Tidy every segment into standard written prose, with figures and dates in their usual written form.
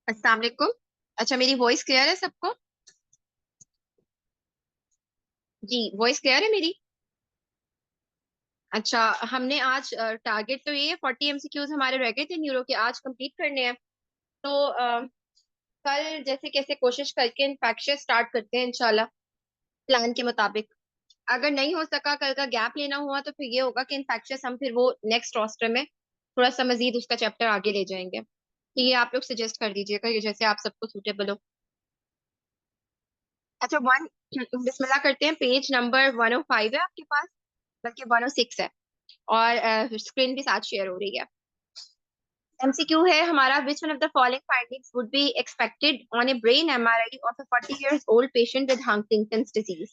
अस्सलाम वालेकुम। अच्छा, मेरी वॉइस क्लियर है सबको? जी, वॉइस क्लियर है मेरी? अच्छा, हमने आज टारगेट तो ये है, 40 MCQs हमारे रह गए थे न्यूरो के, आज कंप्लीट करने हैं। तो कल जैसे कैसे कोशिश करके इनफेक्शन स्टार्ट करते हैं इंशाल्लाह, प्लान के मुताबिक। अगर नहीं हो सका, कल का गैप लेना हुआ, तो फिर ये होगा कि इनफेक्शन हम फिर वो नेक्स्ट रोस्टर में थोड़ा सा मजीद उसका चैप्टर आगे ले जाएंगे। तो ये आप लोग सजेस्ट कर दीजिएगा कि जैसे आप सबको सूटेबल हो। अच्छा, वन बिस्मिल्लाह करते हैं। पेज नंबर 105 है आपके पास, बल्कि 106 है। और स्क्रीन भी साथ शेयर हो रही है। एमसीक्यू है हमारा, which one of the following findings would be expected on A brain MRI of A 40 years old patient with Huntington's disease.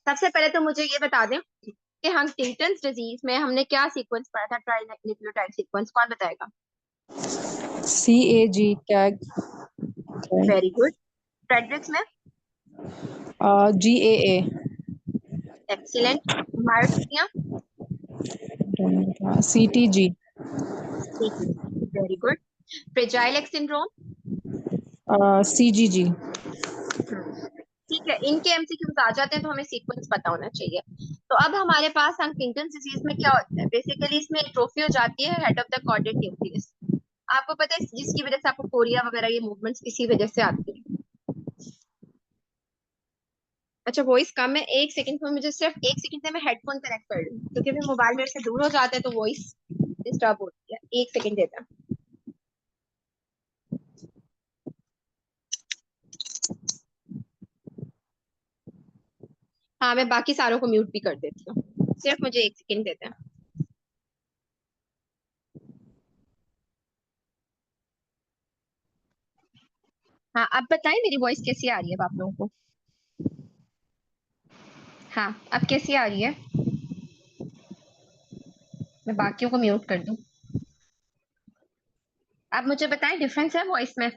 सबसे पहले तो मुझे ये बता दें कि हंटिंगटन्स डिजीज में हमने क्या सीक्वेंस पढ़ा था, ट्राई न्यूक्लियोटाइड सीक्वेंस, कौन बताएगा? CAG tag very good. Fredericks में? GAA excellent. Myotonia? CTG very good. Fragile x syndrome? CGG ठीक है, इनके एमसीक्यूज आ जाते हैं तो हमें सीक्वेंस पता होना चाहिए। तो अब हमारे पास हंटिंगटन डिजीज में क्या होता है, बेसिकली इसमें एट्रोफी हो जाती है head of the chordate nucleus. आपको पता है जिसकी वजह से आपको कोरिया वगैरह ये मूवमेंट्स इसी वजह से आती है। अच्छा, वॉइस कम है, एक सेकंड में, मुझे सिर्फ एक सेकंड से मैं हेडफोन कनेक्ट कर लूँ, क्योंकि फिर मोबाइल मेरे से दूर हो जाता है तो वॉइस डिस्टर्ब होती है। एक सेकंड देता। हाँ, मैं बाकी सारों को म्यूट भी कर देती हूँ, सिर्फ मुझे एक सेकंड देते हैं। हाँ, अब बताएं मेरी वॉइस कैसी आ रही है अब आप लोगों को? हाँ, अब कैसी आ रही है? मैं बाकियों को म्यूट कर दूं। अब मुझे बताएं, डिफरेंस है वॉइस में?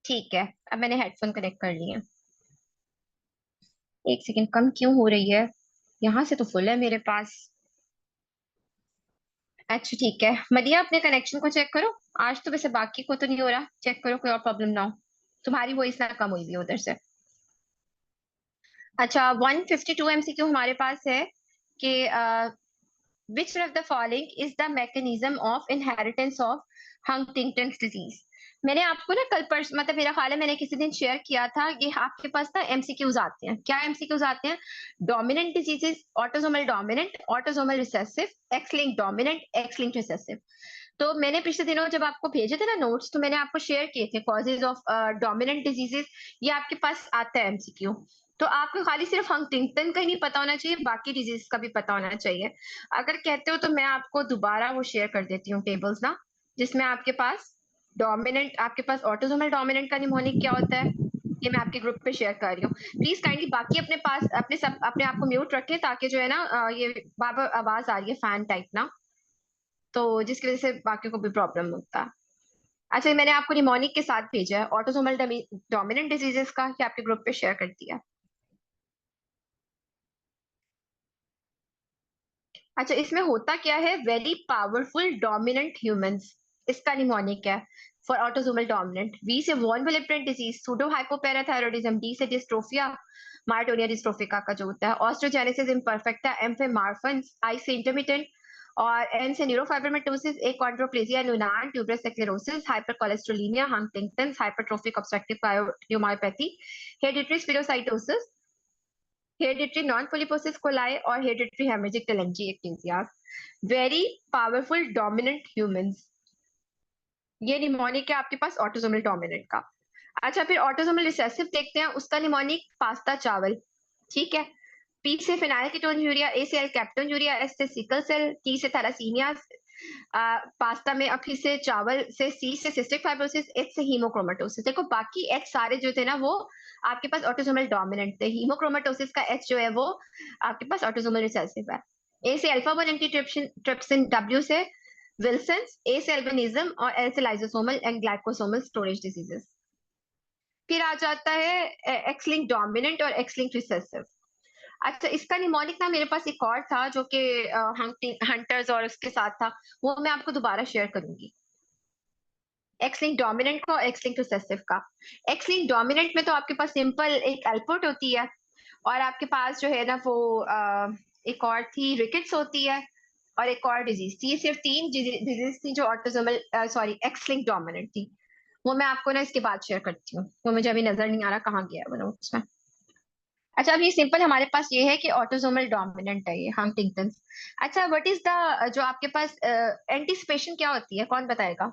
ठीक है, अब मैंने हेडफोन कनेक्ट कर लिए हैं। एक सेकंड, कम क्यों हो रही है? यहाँ से तो फुल है मेरे पास। अच्छा ठीक है, मदिया अपने कनेक्शन को चेक करो। आज तो वैसे बाकी को तो नहीं हो रहा, चेक करो कोई और प्रॉब्लम ना हो। तुम्हारी वॉइस ना कम हुई भी उधर से। अच्छा, 152 एमसीक्यू हमारे पास है कि which one of the following is the mechanism of inheritance of Huntington's disease? मैंने आपको ना कल परस मतलब मेरा ख्याल है मैंने किसी दिन शेयर किया था कि आपके पास ना एमसीक्यूज आते हैं। क्या एमसीक्यूज आते हैं? Dominant diseases, autosomal dominant, autosomal recessive, x link dominant, x link recessive. तो मैंने पिछले दिनों जब आपको भेजे थे ना नोट्स, तो मैंने आपको शेयर किए थे कॉजेज ऑफ डोमिनेंट डिजीजेस। ये आपके पास आता है एमसीक्यू। तो आपको खाली सिर्फ हंटिंगटन का ही नहीं पता होना चाहिए, बाकी डिजीज का भी पता होना चाहिए। अगर कहते हो तो मैं आपको दोबारा वो शेयर कर देती हूँ टेबल्स ना, जिसमें आपके पास डोमिनेंट, आपके पास ऑटोसोमल डोमिनेंट का निमोनिक क्या होता है, ये मैं आपके ग्रुप पे शेयर कर रही हूँ। प्लीज काइंडली बाकी अपने पास अपने आप को म्यूट रखें, ताकि जो है ना ये बार बार आवाज आ रही है फैन टाइप ना, तो जिसकी वजह से बाकी को भी प्रॉब्लम होता है। अच्छा, ये मैंने आपको निमोनिक के साथ भेजा है ऑटोसोमल डोमिनेंट डिजीजेस का, ये आपके ग्रुप पे शेयर कर दिया। अच्छा, इसमें होता क्या है, वेरी पावरफुल डोमिनेंट ह्यूमंस, इसका निमोनिक है। फॉर ऑटोसोमल डोमिनेंट, वी से von Willebrand disease, pseudo hypoparathyroidism, D से डिस्ट्रोफिया मायोटोनिया डिस्ट्रोफिका का जो होता है, ऑस्ट्रोजेनेसिस इम्परफेक्टा, एम से मार्फन, आई से इंटरमिटेंट, और एन से neurofibromatosis, achondroplasia, Noonan tuberous sclerosis, hypercholesterolemia, Huntington's, hypertrophic obstructive cardiomyopathy, hereditary spherocytosis, hereditary non polyposis coli, और hereditary hemorrhagic telangiectasia. Very powerful dominant humans, ये निमोनिक है आपके पास autosomal dominant का। अच्छा, फिर ऑटोसोमल रिसेसिव देखते हैं, उसका निमोनिक पास्ता चावल। ठीक है। पी से फिनाइल कीटोन यूरिया, ए से एल कैप्टोन यूरिया, एस से सिकल सेल, टी से थैलासीमिया, पास्ता में, अब फिर से चावल से, सी से सिस्टिक फाइब्रोसिस, एच से हीमोक्रोमेटोसिस। देखो बाकी एच सारे जो थे ना वो आपके पास ऑटोसोमल डोमिनेंट थे, हीमोक्रोमेटोसिस का एच जो है वो आपके पास ऑटोसोमल रिसेसिव है। ए से अल्फा 1 एंटीट्रिप्सिन ट्रिप्सिन, डब्ल्यू से विल्सन्स, ए से एल्बिनिज्म, और एल से लाइसोसोमल एंड ग्लाइकोसोमल स्टोरेज डिजीजेस। फिर आ जाता है एक्स लिंक डोमिनेंट और एक्स लिंक रिसेसिव। अच्छा, इसका निमोनिक ना मेरे पास एक और था जो कि हंटर्स और उसके साथ था, वो मैं आपको दोबारा शेयर करूंगी। एक्स लिंक डोमिनेंट का और एक्स लिंक रिसेसिव का। एक्स लिंक डोमिनेंट में तो आपके पास सिंपल एक एल्पोर्ट होती है, और आपके पास जो है ना वो एक और थी रिकेट्स होती है, और एक और डिजीज थी। ये सिर्फ 3 डिजीज थी जो autosomal sorry x link dominant थी। वो मैं आपको ना इसके बाद शेयर करती हूँ, वो मुझे अभी नजर नहीं आ रहा कहाँ गया है वो नोट्स में। अच्छा, अब ये सिंपल हमारे पास ये है कि ऑटोसोमल डोमिनेंट है ये हंटिंगटन। अच्छा, व्हाट इज द जो आपके पास एंटीसिपेशन क्या होती है, कौन बताएगा?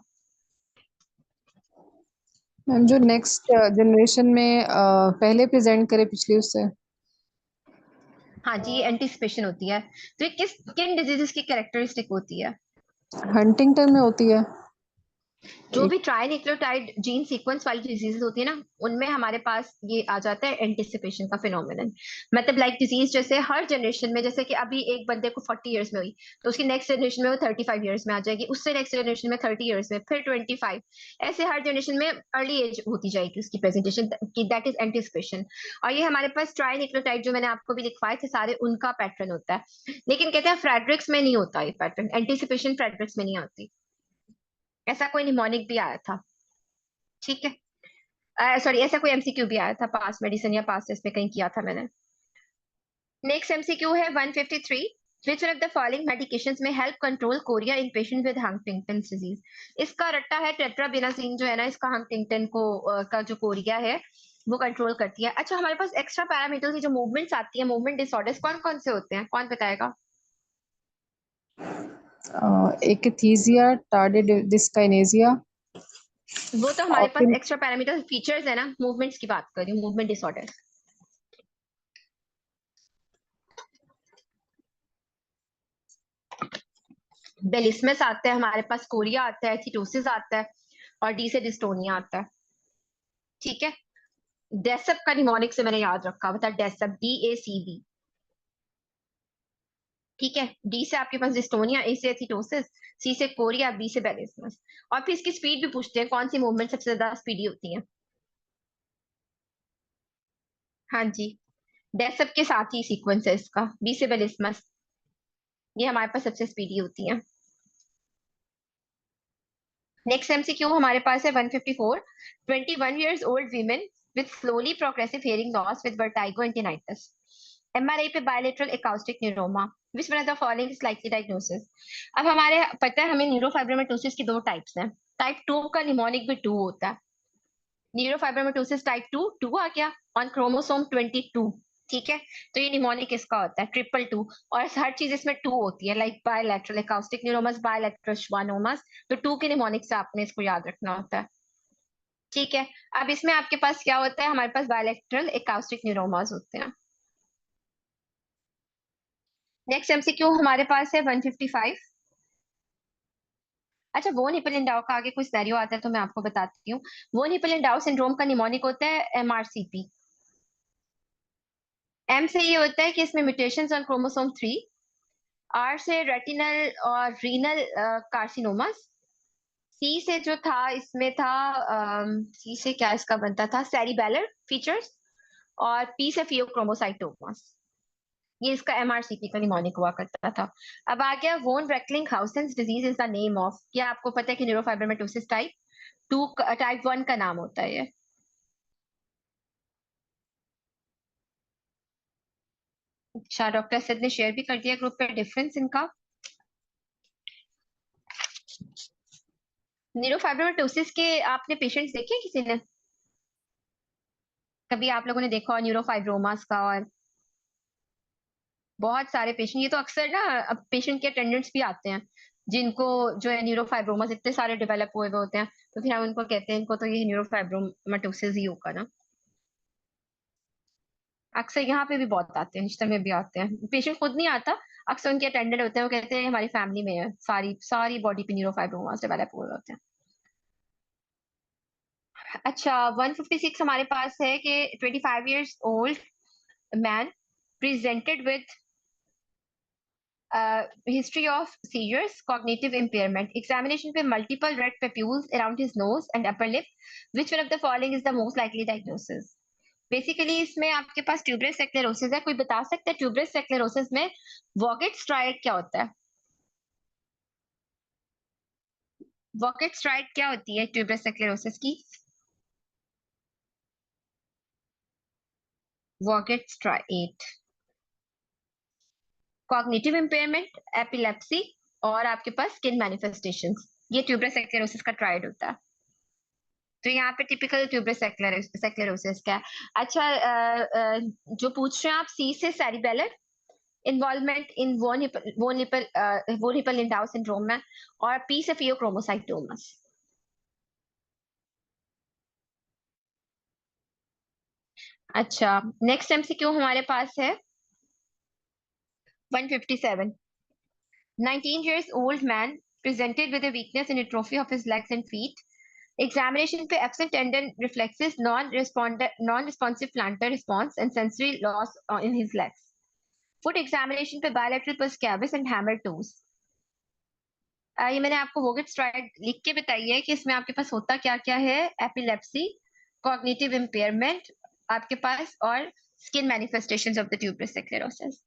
मैम जो नेक्स्ट जनरेशन में पहले प्रेजेंट करे पिछली उससे। हाँ जी, एंटीसिपेशन होती है। तो ये किन डिजीजेस की कैरेक्टरिस्टिक होती है? हंटिंगटन में होती है। जो एक भी ट्राई न्यूक्लियोटाइड जीन सीक्वेंस वाली डिजीजेस होती है ना, उनमें हमारे पास ये आ जाता है एंटिसिपेशन का फिनोमिनन। मतलब लाइक डिजीज जैसे हर जनरेशन में, जैसे कि अभी एक बंदे को 40 इयर्स में हुई, तो उसकी नेक्स्ट जनरेशन में वो 35 इयर्स में आ जाएगी, उससे नेक्स्ट जनरेशन में 30 इयर्स में, फिर 25, ऐसे हर जनरेशन में अर्ली एज होती जाएगी उसकी प्रेजेंटेशन की, दैट इज एंटिसिपेशन। और ये हमारे पास ट्राई न्यूक्लियोटाइड जो मैंने आपको भी लिखवाए थे सारे, उनका पैटर्न होता है। लेकिन कहते हैं फ्रेडरिक्स में नहीं होता ये पैटर्न, एंटिसिपेशन फ्रेडरिक्स में नहीं आती। ऐसा कोई निमोनिक भी आया था, ठीक है, सॉरी ऐसा कोई एमसीक्यू भी आया था पास मेडिसिन या पास टेस्ट में कहीं किया था मैंने। नेक्स्ट एमसीक्यू है 153, which one of the following medications may help control chorea in patient with Huntington's disease? इसका रट्टा है टेट्राबिनासिन, जो है ना इसका हंटिंगटन को का जो कोरिया है वो कंट्रोल करती है। अच्छा, हमारे पास एक्स्ट्रा पैरामीटर्स की जो मूवमेंट्स आती है, मूवमेंट डिसऑर्डर्स कौन कौन से होते हैं, कौन बताएगा? एकिथीजिया, टार्डिड डिस्काइनेजिया वो तो हमारे पास ऑप्टिन। एक्स्ट्रा पैरामीटर फीचर्स है ना, मूवमेंट्स की बात कर रही हूँ, मूवमेंट डिसऑर्डर्स। बेलिस्मस आता है हमारे पास, कोरिया आता है, थीटोसिस आता है, और डी से डिस्टोनिया आता है, ठीक है। डेसप का निमोनिक से मैंने याद रखा हुआ था, डेसप, DACB, ठीक है। डी से आपके पास डिस्टोनिया, ए से एथिटोसिस, सी से कोरिया, बी से बेलिस्मस। और फिर इसकी स्पीड भी पूछते हैं, कौन सी मूवमेंट सबसे ज्यादा स्पीडी होती है। हाँ जी, डेसप के साथ ही सीक्वेंस है इसका, बी से बेलिस्मस, ये हमारे पास सबसे स्पीडी होती है। नेक्स्ट एमसीक्यू हमारे पास है 154, 21 years old women with slowly progressive hearing loss with vertigo and tinnitus, MRI पे bilateral acoustic neuroma, which one of the following is likely diagnosis? अब हमारे पता है हमें न्यूरोफाइब्रोमेटोसिस की दो टाइप्स हैं। टाइप 2 का निमोनिक भी 2 होता है। न्यूरोफाइब्रोमेटोसिस टाइप 2, 2 आ गया ऑन क्रोमोसोम 22, ठीक है। तो ये निमोनिक इसका होता है ट्रिपल 2, और हर चीज इसमें 2 होती है, लाइक बायलैटरल एकाउस्टिक न्यूरोमस, बायलैटरल श्वानोमस, तो 2 के निमोनिक से आपने इसको याद रखना होता है, ठीक है। अब इसमें आपके पास क्या होता है, हमारे पास बायलैटरल एकाउस्टिक न्यूरोमास होते हैं। नेक्स्ट एमसीक्यू हमारे पास है 155। अच्छा, वो निपल एंड डाउ का आगे कोई सिनेरियो आता है तो मैं आपको बताती हूँ। वो निपल एंड डाउ सिंड्रोम का निमोनिक होता है MRCP। एम से ये होता है कि इसमें म्यूटेशंस ऑन क्रोमोसोम 3। आर से रेटिनल और रीनल कार्सिनोमास। सी से जो था इसमें था, सी से क्या इसका बनता था, सेरिबेलर फीचर्स। और पी से फियोक्रोमोसाइटोमास। ये इसका MRCP का निमोनिक हुआ करता था। अब आ गया von Recklinghausen's disease is the name of, क्या आपको पता है कि न्यूरोफाइब्रोमेटोसिस टाइप 2, टाइप 1 का नाम होता है ये। अच्छा, डॉक्टर सद ने शेयर भी कर दिया ग्रुप पे डिफरेंस इनका। न्यूरोफाइब्रोमेटोसिस के आपने पेशेंट्स देखे किसी ने, कभी आप लोगों ने देखा हो न्यूरोफाइब्रोमास का? और बहुत सारे पेशेंट, ये तो अक्सर ना अब पेशेंट के अटेंडेंट्स भी आते हैं जिनको जो है न्यूरोफाइब्रोमास इतने सारे डेवलप हुए हुए होते हैं, तो फिर हम उनको कहते हैं इनको तो ये न्यूरोफाइब्रोमेटोसिस ही होगा ना। अक्सर यहाँ पे भी बहुत आते हैं, रिश्ते में भी आते हैं, पेशेंट खुद नहीं आता, अक्सर उनके अटेंडेंट होते हैं, वो कहते हैं हमारी फैमिली में है, सारी सारी बॉडी पे न्यूरोफाइब्रोमास डेवलप हुए होते हैं। अच्छा, 156 हमारे पास है कि 25 years old man presented with history of seizures, cognitive impairment. Examination पे multiple red papules around his nose and upper lip. Which one of the following is the most likely diagnosis? Basically इसमें आपके पास tuberous sclerosis है, कोई बता सकता है tuberous sclerosis में वॉगेट STRIDE क्या होता है? वॉकेट स्ट्राइड क्या होती है ट्यूबरस स्क्लेरोसिस की? वॉकेट स्ट्राइड कॉग्निटिव इम्पेयरमेंट, एपिलेप्सी और आपके पास स्किन मैनिफेस्टेशंस, ये ट्यूबरस स्क्लेरोसिस का ट्राइड होता है। तो यहाँ पे टिपिकल ट्यूबरस स्क्लेरोसिस का है। अच्छा, जो पूछ रहे हैं आप, सी से सेरिबेलर इन्वॉल्वमेंट इन वोन हिपल लिंडाउ सिंड्रोम में, और पी से फियोक्रोमोसाइटोमस। अच्छा, नेक्स्ट एमसीक्यू हमारे पास है 157। 19 years old man presented with a weakness and atrophy of his legs and feet. Examination पे absent tendon reflexes, non-responsive plantar response and sensory loss in his legs. Foot examination पे bilateral pus cavus and hammer toes. ये मैंने आपको वोगेट STRIDE लिख के बताई है कि इसमें आपके पास होता क्या क्या है। एपिलेप्सी, कॉग्निटिव इम्पेयरमेंट आपके पास, और skin manifestations of the tuberous sclerosis.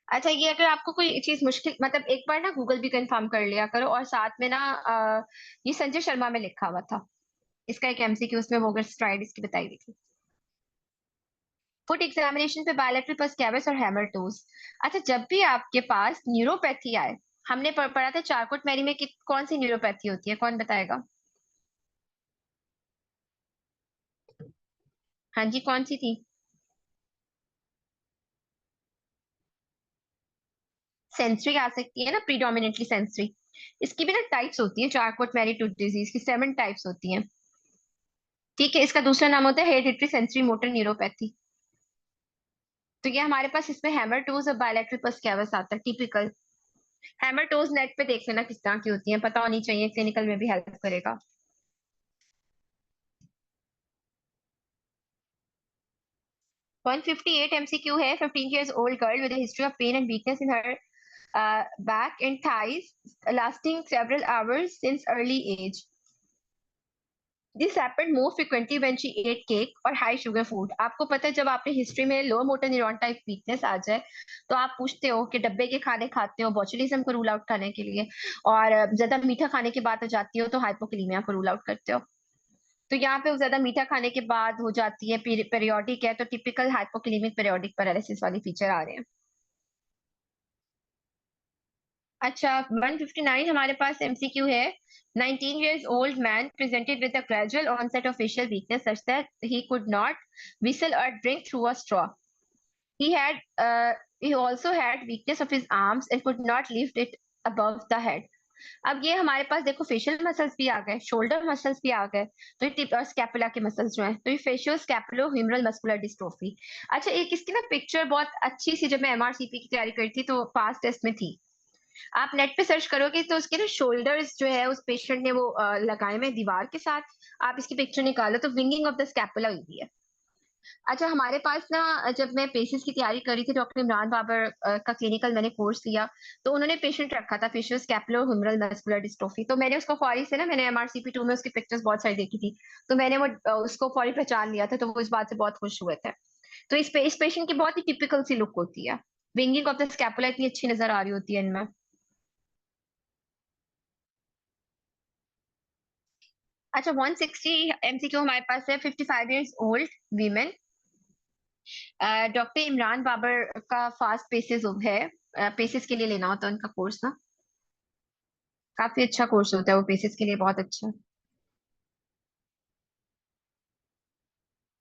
अच्छा, ये अगर आपको कोई चीज मुश्किल, मतलब एक बार ना गूगल भी कंफर्म कर लिया करो, और साथ में ना ये संजय शर्मा में लिखा हुआ था, इसका एक एमसीक्यू, उसमें वोगेट स्ट्राइड इसकी बताई हुई थी। फुट एग्जामिनेशन पे बायलैटरल पस कैवस और हैमर टोज। अच्छा, जब भी आपके पास न्यूरोपैथी आए, हमने पढ़ा था चारकोट मैरी में कि कौन सी न्यूरोपैथी होती है, कौन बताएगा? हाँ जी, कौन सी थी? सेंसरी आ सकती है ना, प्रीडोमिनेटली सेंसरी। इसकी भी ना टाइप्स होती है, चारकोट मैरी टूथ डिजीज की 7 टाइप्स होती हैं। ठीक है, इसका दूसरा नाम होता है हेरिडिटरी सेंसरी मोटर न्यूरोपैथी। तो ये हमारे पास इसमें हैमर टोज और बायलैटरल पस कैवस आता है टिपिकल। हैमर टोज नेट पे देख लेना किस तरह की होती है, पता होनी चाहिए, क्लिनिकल में भी हेल्प करेगा। 158 MCQ है। 15 years old girl with a history of pain and weakness in her back and thighs lasting several hours since early age. This happened more frequently when she ate cake or high sugar food. आपको पता है, जब आपने history में लो motor neuron type weakness आ जाए, तो आप पूछते हो कि डब्बे के खाने खाते हो बॉचुलिज्म को रूल आउट करने के लिए, और ज्यादा मीठा खाने की बात हो जाती हो तो हाइपोकलीमिया को रूल आउट करते हो। तो यहाँ पे ज्यादा मीठा खाने के बाद हो जाती है, पीरियोडिक है, तो टिपिकल हाइपोक्लिमिक पीरियोडिक पैरालिसिस वाली फीचर आ रहे हैं। अच्छा, 159 हमारे पास एमसीक्यू है। 19 years old man presented with a gradual onset of facial weakness such that he could not whistle or drink through a straw. He had he also had weakness of his arms and could not lift it above the head. अब ये हमारे पास देखो facial muscles भी आ गए, shoulder muscles भी आ गए, तो ये टिप और स्कैपुला के मसल्स जो हैं, तो ये फेशियो स्कैपुलो ह्यूमरल मस्कुलर डिस्ट्रोफी। अच्छा, एक इसकी ना पिक्चर बहुत अच्छी सी, जब मैं एमआरसीपी की तैयारी करी थी तो पास टेस्ट में थी, आप नेट पे सर्च करोगे तो उसके ना शोल्डर्स जो है उस पेशेंट ने वो लगाए हुए दीवार के साथ, आप इसकी पिक्चर निकालो तो विंगिंग ऑफ द स्कैपुला हुई है। अच्छा, हमारे पास ना जब मैं पेशेंट्स की तैयारी करी थी, डॉक्टर इमरान बाबर का क्लिनिकल मैंने कोर्स लिया, तो उन्होंने पेशेंट रखा था फेशियल स्कैपुलो ह्यूमरल मस्कुलर डिस्ट्रोफी, तो मैंने उसको फौरी से ना, मैंने एमआरसीपी 2 में उसकी पिक्चर्स बहुत सारी देखी थी, तो मैंने वो उसको फौरी पहचान लिया था, तो वो इस बात से बहुत खुश हुए थे। तो इस पेशेंट की बहुत ही टिपिकल सी लुक होती है, विंगिंग ऑफ द स्कैपुला इतनी अच्छी नजर आ रही होती है इनमें। अच्छा, 160 एमसीक्यू हमारे पास है। 55 years old women, doctor Imran Babar का फास्ट पेसेस है, पेसेस के लिए लेना होता है उनका कोर्स ना, काफी अच्छा कोर्स होता है वो, पेसेस के लिए बहुत अच्छा।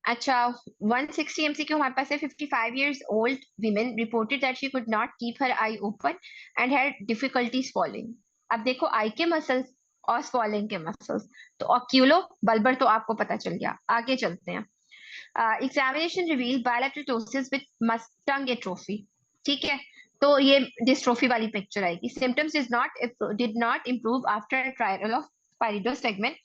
अच्छा, 160 एमसीक्यू हमारे पास है। 55 years old women reported that she could not keep her I open and had difficulty swallowing. अब देखो, आई के मसल्स और स्वॉलिंग के मसल्स, तो ऑक्यूलो बल्बर तो आपको पता चल गया, आगे चलते हैं। Examination reveal bilateral ptosis with tongue atrophy. ठीक है, तो ये डिस्ट्रोफी वाली पिक्चर आएगी। Symptoms did not improve after trial of pyridostigmine.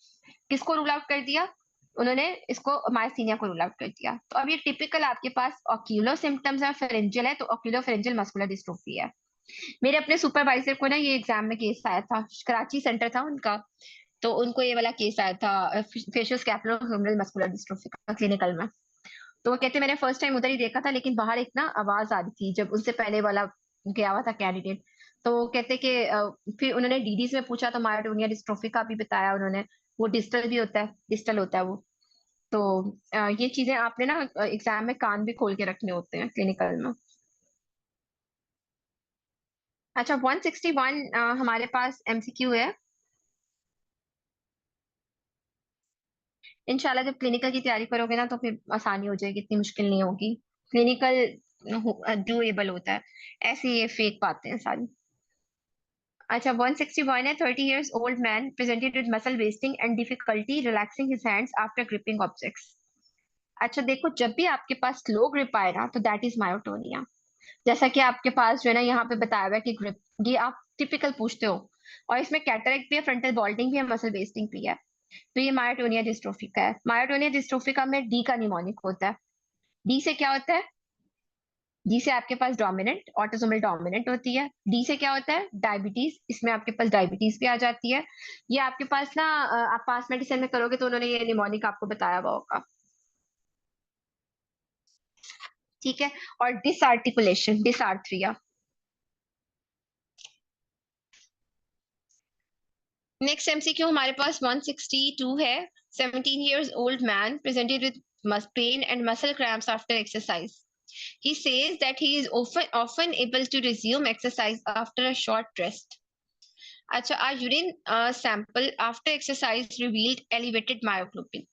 किसको रूल आउट कर दिया उन्होंने? इसको मायस्थीनिया को रूल आउट कर दिया। तो अब ये टिपिकल आपके पास ऑक्यूलो सिम्टम्स है, फेरेंजियल है, तो ऑक्यूलो फेरेंजियल मस्कुलर डिस्ट्रोफी है। मेरे अपने सुपरवाइजर को ना ये एग्जाम में केस आया था, कराची सेंटर था उनका, तो उनको ये वाला केस आया था फेशियल स्कैपुलो ह्यूमरल मस्कुलर डिस्ट्रोफी का क्लिनिकल में। तो वो कहते मैंने फर्स्ट टाइम उधर ही देखा था, लेकिन बाहर एक ना आवाज आ रही थी जब उससे पहले वाला गया हुआ था कैंडिडेट, तो वो कहते कि फिर उन्होंने डीडीज में पूछा तो मायोटोनिया डिस्ट्रोफी का भी बताया उन्होंने। वो डिस्टल भी होता है, डिस्टल होता है वो। तो ये चीजें आपने ना एग्जाम में कान भी खोल के रखने होते हैं क्लिनिकल में। अच्छा, 161 हमारे पास एमसीक्यू है। इंशाल्लाह जब क्लिनिकल की तैयारी करोगे ना तो फिर आसानी हो जाएगी, इतनी मुश्किल नहीं होगी। क्लिनिकल डूएबल होता है, ऐसे ये फेक बातें हैं सारी। अच्छा, 161 है। 30 years old man presented with muscle wasting and difficulty relaxing his hands after gripping objects। अच्छा देखो, जब भी आपके पास स्लो ग्रिप आए ना तो दैट इज मायोटोनिया। जैसा कि आपके पास जो है ना यहाँ पे बताया हुआ है कि ग्रिप, ये आप टिपिकल पूछते हो। और इसमें कैटरेक्ट भी है, फ्रंटल बॉल्टिंग भी है, मसल वेस्टिंग भी है। तो ये मायोटोनिया डिस्ट्रोफी का है। मायोटोनिया डिस्ट्रोफी का में डी का निमोनिक होता है। डी से क्या होता है? डी से आपके पास डोमिनेंट, ऑटोसोमल डोमिनेंट होती है। डी से क्या होता है? डायबिटीज। इसमें आपके पास डायबिटीज भी आ जाती है। ये आपके पास ना आप पास मेडिसिन में करोगे तो उन्होंने ये निमोनिक आपको बताया हुआ होगा। ठीक है। और डिसआर्टिकुलेशन, डिसआर्थरिया। नेक्स्ट एमसीक्यू हमारे पास 162 है। 17 years old man presented with pain and muscle cramps after exercise. He says that he is often able to resume exercise after a short rest. अच्छा, our urine sample after exercise revealed elevated myoglobin.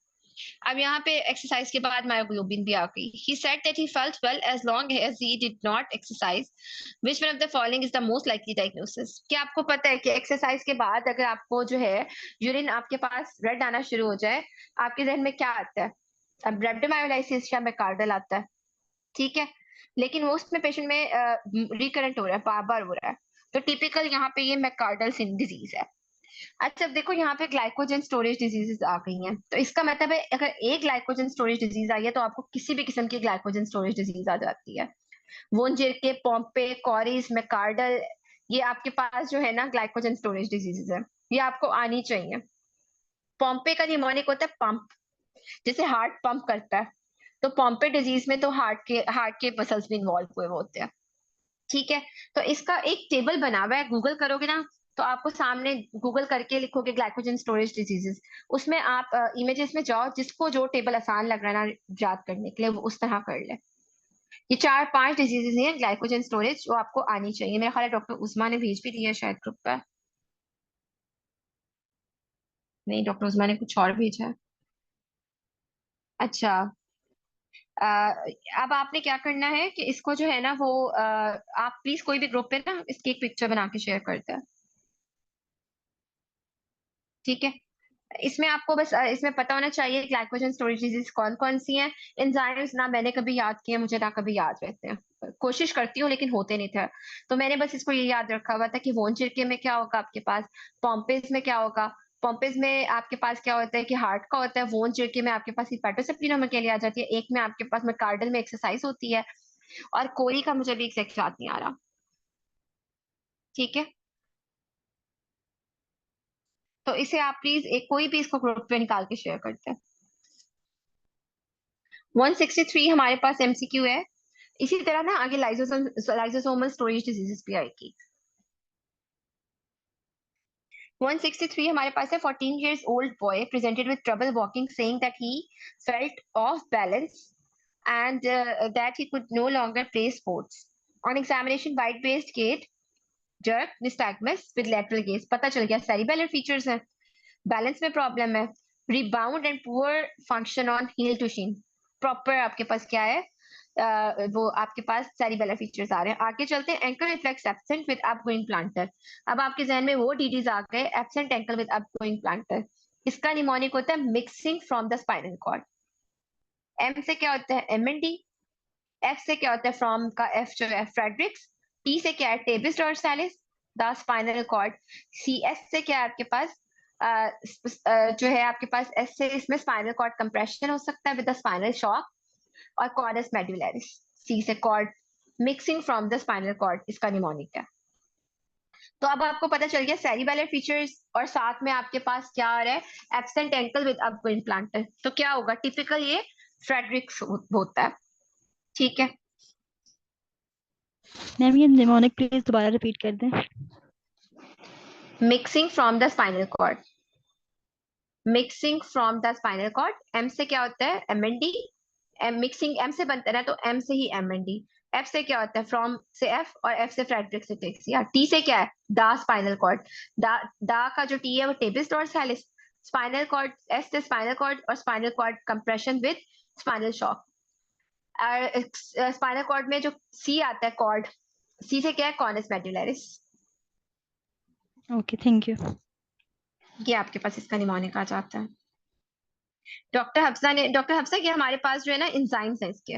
अब यहाँ पे exercise के बाद myoglobin भी आ गई। He said that he felt well as long as he did not exercise. Which one of the following is the most likely diagnosis? क्या आपको पता है कि एक्सरसाइज के बाद अगर आपको जो है यूरिन आपके पास रेड आना शुरू हो जाए, आपके जहन में क्या आता है? अब रेब्डोमायोलाइसिस या मैकार्डल आता है। ठीक है। लेकिन वो उसमें पेशेंट में रिकरेंट हो रहा है, बार बार हो रहा है। तो टिपिकल यहाँ पे ये मैकार्डल डिजीज है। अच्छा, अब देखो यहाँ पे ग्लाइकोजन स्टोरेज डिजीजेस आ गई हैं। तो इसका मतलब है अगर एक ग्लाइकोजन स्टोरेज डिजीज आई है तो आपको किसी भी किस्म की ग्लाइकोजन स्टोरेज डिजीज आ जाती है। वोंजिरके, पोम्पे, कॉरिस, मैकार्डल, ये आपके पास जो है ना ग्लाइकोजन स्टोरेज डिजीजेस है। ये आपको आनी चाहिए। पोम्पे का निमोनिक होता है पंप, जैसे हार्ट पंप करता है। तो पोम्पे डिजीज में तो हार्ट के मसल्स भी इन्वॉल्व हुए हुए होते हैं। ठीक है। तो इसका एक टेबल बना हुआ है, गूगल करोगे ना तो आपको सामने, गूगल करके लिखोगे ग्लाइकोजन स्टोरेज डिजीजेस, उसमें आप इमेजेस में जाओ, जिसको जो टेबल आसान लग रहा है ना याद करने के लिए वो उस तरह कर ले। ये 4-5 डिजीजेस हैं ग्लाइकोजन स्टोरेज जो आपको आनी चाहिए। मेरा ख्याल है डॉक्टर उस्मा ने भेज भी दिया है शायद ग्रुप पर। नहीं, डॉक्टर उस्मा ने कुछ और भेजा है। अच्छा। अ, अब आपने क्या करना है कि इसको जो है ना वो आप प्लीज कोई भी ग्रुप पे ना इसकी एक पिक्चर बना के शेयर करते हैं। ठीक है। इसमें आपको बस इसमें पता होना चाहिए ग्लाइकोजन स्टोरेज डिजीज कौन कौन सी हैं। एंजाइम्स ना मैंने कभी याद किए, मुझे ना कभी याद रहते हैं, कोशिश करती हूँ लेकिन होते नहीं थे। तो मैंने बस इसको ये याद रखा हुआ था कि वोनचिरके में क्या होगा आपके पास, पोम्पेज में क्या होगा। पोम्पेज में आपके पास क्या होता है कि हार्ट का होता है। वोनचिरके में आपके पास हिपैटोसेप्टिनोमेगाली आ जाती है। एक में आपके पास मैकार्डल में एक्सरसाइज होती है। और कोरी का मुझे भी एग्जैक्ट याद नहीं आ रहा। ठीक है। तो इसे आप प्लीज एक कोई भी इसको ग्रुप पे निकाल के शेयर करते हैं। 163 हमारे पास एमसीक्यू है। इसी तरह ना आगे लाइजोसोमल स्टोरेज डिजीजेस भी आएगी। 163 हमारे पास है। 14 years old boy presented with trouble walking, saying that he felt off balance and that he could no longer play sports. On examination, wide based gait, jerk, nystagmus with lateral gaze। पता चल गया cerebellar features है, balance में problem है, rebound and poor function on heel to shin. Proper आपके पास क्या है? वो आपके पास सेरिबेलर फीचर्स आ रहे हैं। आगे चलते हैं। Ankle reflex absent with upgoing plantar. अब आपके जहन में वो डीडीज आ गए, absent ankle with upgoing plantar. इसका निमोनिक होता है mixing from the spinal cord. M से क्या होता है? M N D. एफ से क्या होता है? फ्रॉम का एफ जो है फ्रेडरिक्स। टी से क्या है? Tabes dorsalis, the spinal cord. C S से क्या है आपके पास? जो है आपके पास एस से इसमें स्पाइनल कॉर्ड कंप्रेशन हो सकता है विद द स्पाइनल शॉक। और कॉर्डस मेडुलरिस। सी से cord mixing from the spinal cord, इसका निमोनिक है। तो अब आपको पता चल गया सेरिबेलर फीचर्स और साथ में आपके पास क्या आ रहा है? Absent ankle with upgoing planter. तो क्या होगा? टिपिकल ये फ्रेडरिक्स होता है। ठीक है। मैम ये निमोनिक प्लीज दोबारा रिपीट कर दें। Mixing from the spinal cord, mixing from the spinal cord, M से क्या होता है M N D, M mixing M से बनता है ना, तो एम से ही एम एन डी, एफ से क्या होता है फ्रॉम से एफ, और एफ से फ्रेडरिक से टेक्सिया, टी से क्या है दा स्पाइनल कॉर्ड, दा का जो टी है वो tabes dorsalis, spinal cord S से स्पाइनल कॉर्ड और spinal cord compression with spinal shock. Spinal cord में जो सी आता है कॉर्ड, सी से क्या है conus medullaris. Okay thank you. ये आपके पास इसका निमोनिक आ जाता है। डॉक्टर हफ्सा के हमारे पास जो है ना इंजाइम्स है इसके,